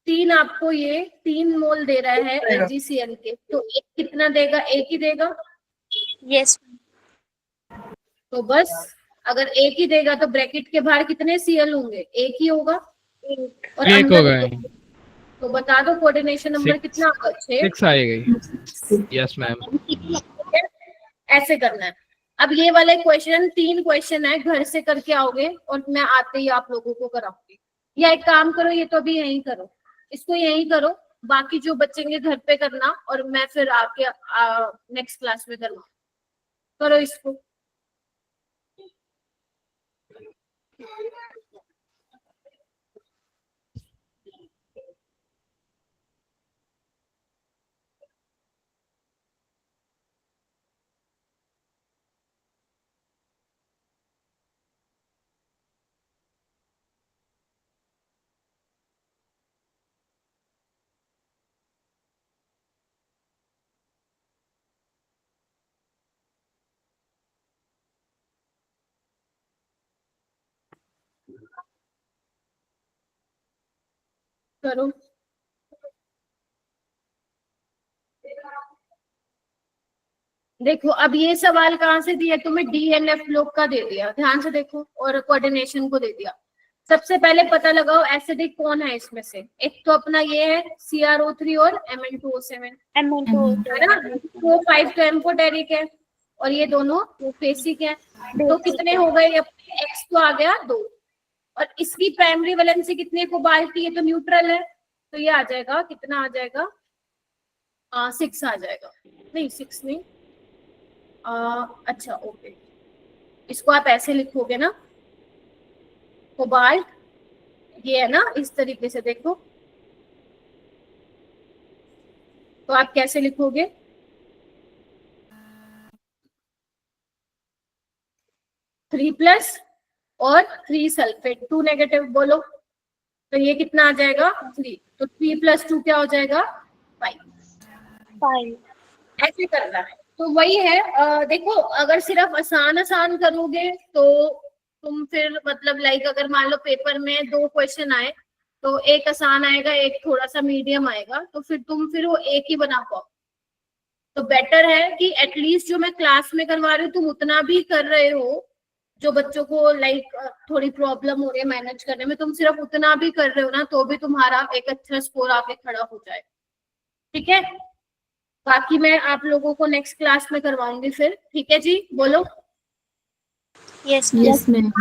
3 आपको ये 3 मोल दे रहा है AgCl के, तो एक कितना देगा, 1 ही देगा। यस तो बस, अगर 1 ही देगा तो ब्रैकेट के बाहर कितने Cl होंगे, 1 ही होगा। और एक हो अंदर गए। तो बता दो कोऑर्डिनेशन नंबर Six. कितना होगा, 6। 6 आएगी। Yes ma'am. ऐसे करना है। अब ये वाले क्वेश्चन 3 क्वेश्चन है, घर से करके आओगे और मैं आते ही आप लोगों को कराऊंगी। या एक काम करो, ये तो अभी यहीं करो, इसको यहीं करो, बाकी जो बचेंगे घर पे करना, और मैं फिर आके नेक्स्ट क्लास में करूँ। करो इसको। करो। देखो अब ये सवाल कहाँ से दिया तुम्हें, डीएनएफ लोग का दे दिया, ध्यान से देखो, और कोऑर्डिनेशन को दे दिया। सबसे पहले पता लगाओ एसिडिक कौन है इसमें से, एक तो अपना ये है CrO3 और Mn2O7 है ना, तो 5 तो एम्फोटेरिक है और ये दोनों बेसिक है। तो कितने हो गए अपने, X तो आ गया 2, और इसकी प्राइमरी वैलेंसी कितनी है, कोबाल्ट की, ये तो न्यूट्रल है, तो ये आ जाएगा, कितना आ जाएगा, 6 आ जाएगा, नहीं 6 नहीं, अच्छा ओके, इसको आप ऐसे लिखोगे ना, कोबाल्ट ये है ना, इस तरीके से देखो, तो आप कैसे लिखोगे, थ्री प्लस और 3 सल्फेट, 2 नेगेटिव बोलो, तो ये कितना आ जाएगा 3, तो 3 + 2 क्या हो जाएगा 5, ऐसे करना है। तो वही है, देखो अगर सिर्फ आसान करोगे तो तुम फिर मतलब लाइक अगर मान लो पेपर में 2 क्वेश्चन आए तो एक आसान आएगा, एक थोड़ा सा मीडियम आएगा, तो फिर वो एक ही बना पाओ। तो बेटर है कि एटलीस्ट जो मैं क्लास में करवा रही हूँ तुम उतना भी कर रहे हो, जो बच्चों को लाइक थोड़ी प्रॉब्लम हो रही है मैनेज करने में, तुम सिर्फ उतना भी कर रहे हो ना, तो भी तुम्हारा एक अच्छा स्कोर आके खड़ा हो जाए, ठीक है। बाकी मैं आप लोगों को नेक्स्ट क्लास में करवाऊंगी फिर, ठीक है जी, बोलो। Yes Yes, ma'am.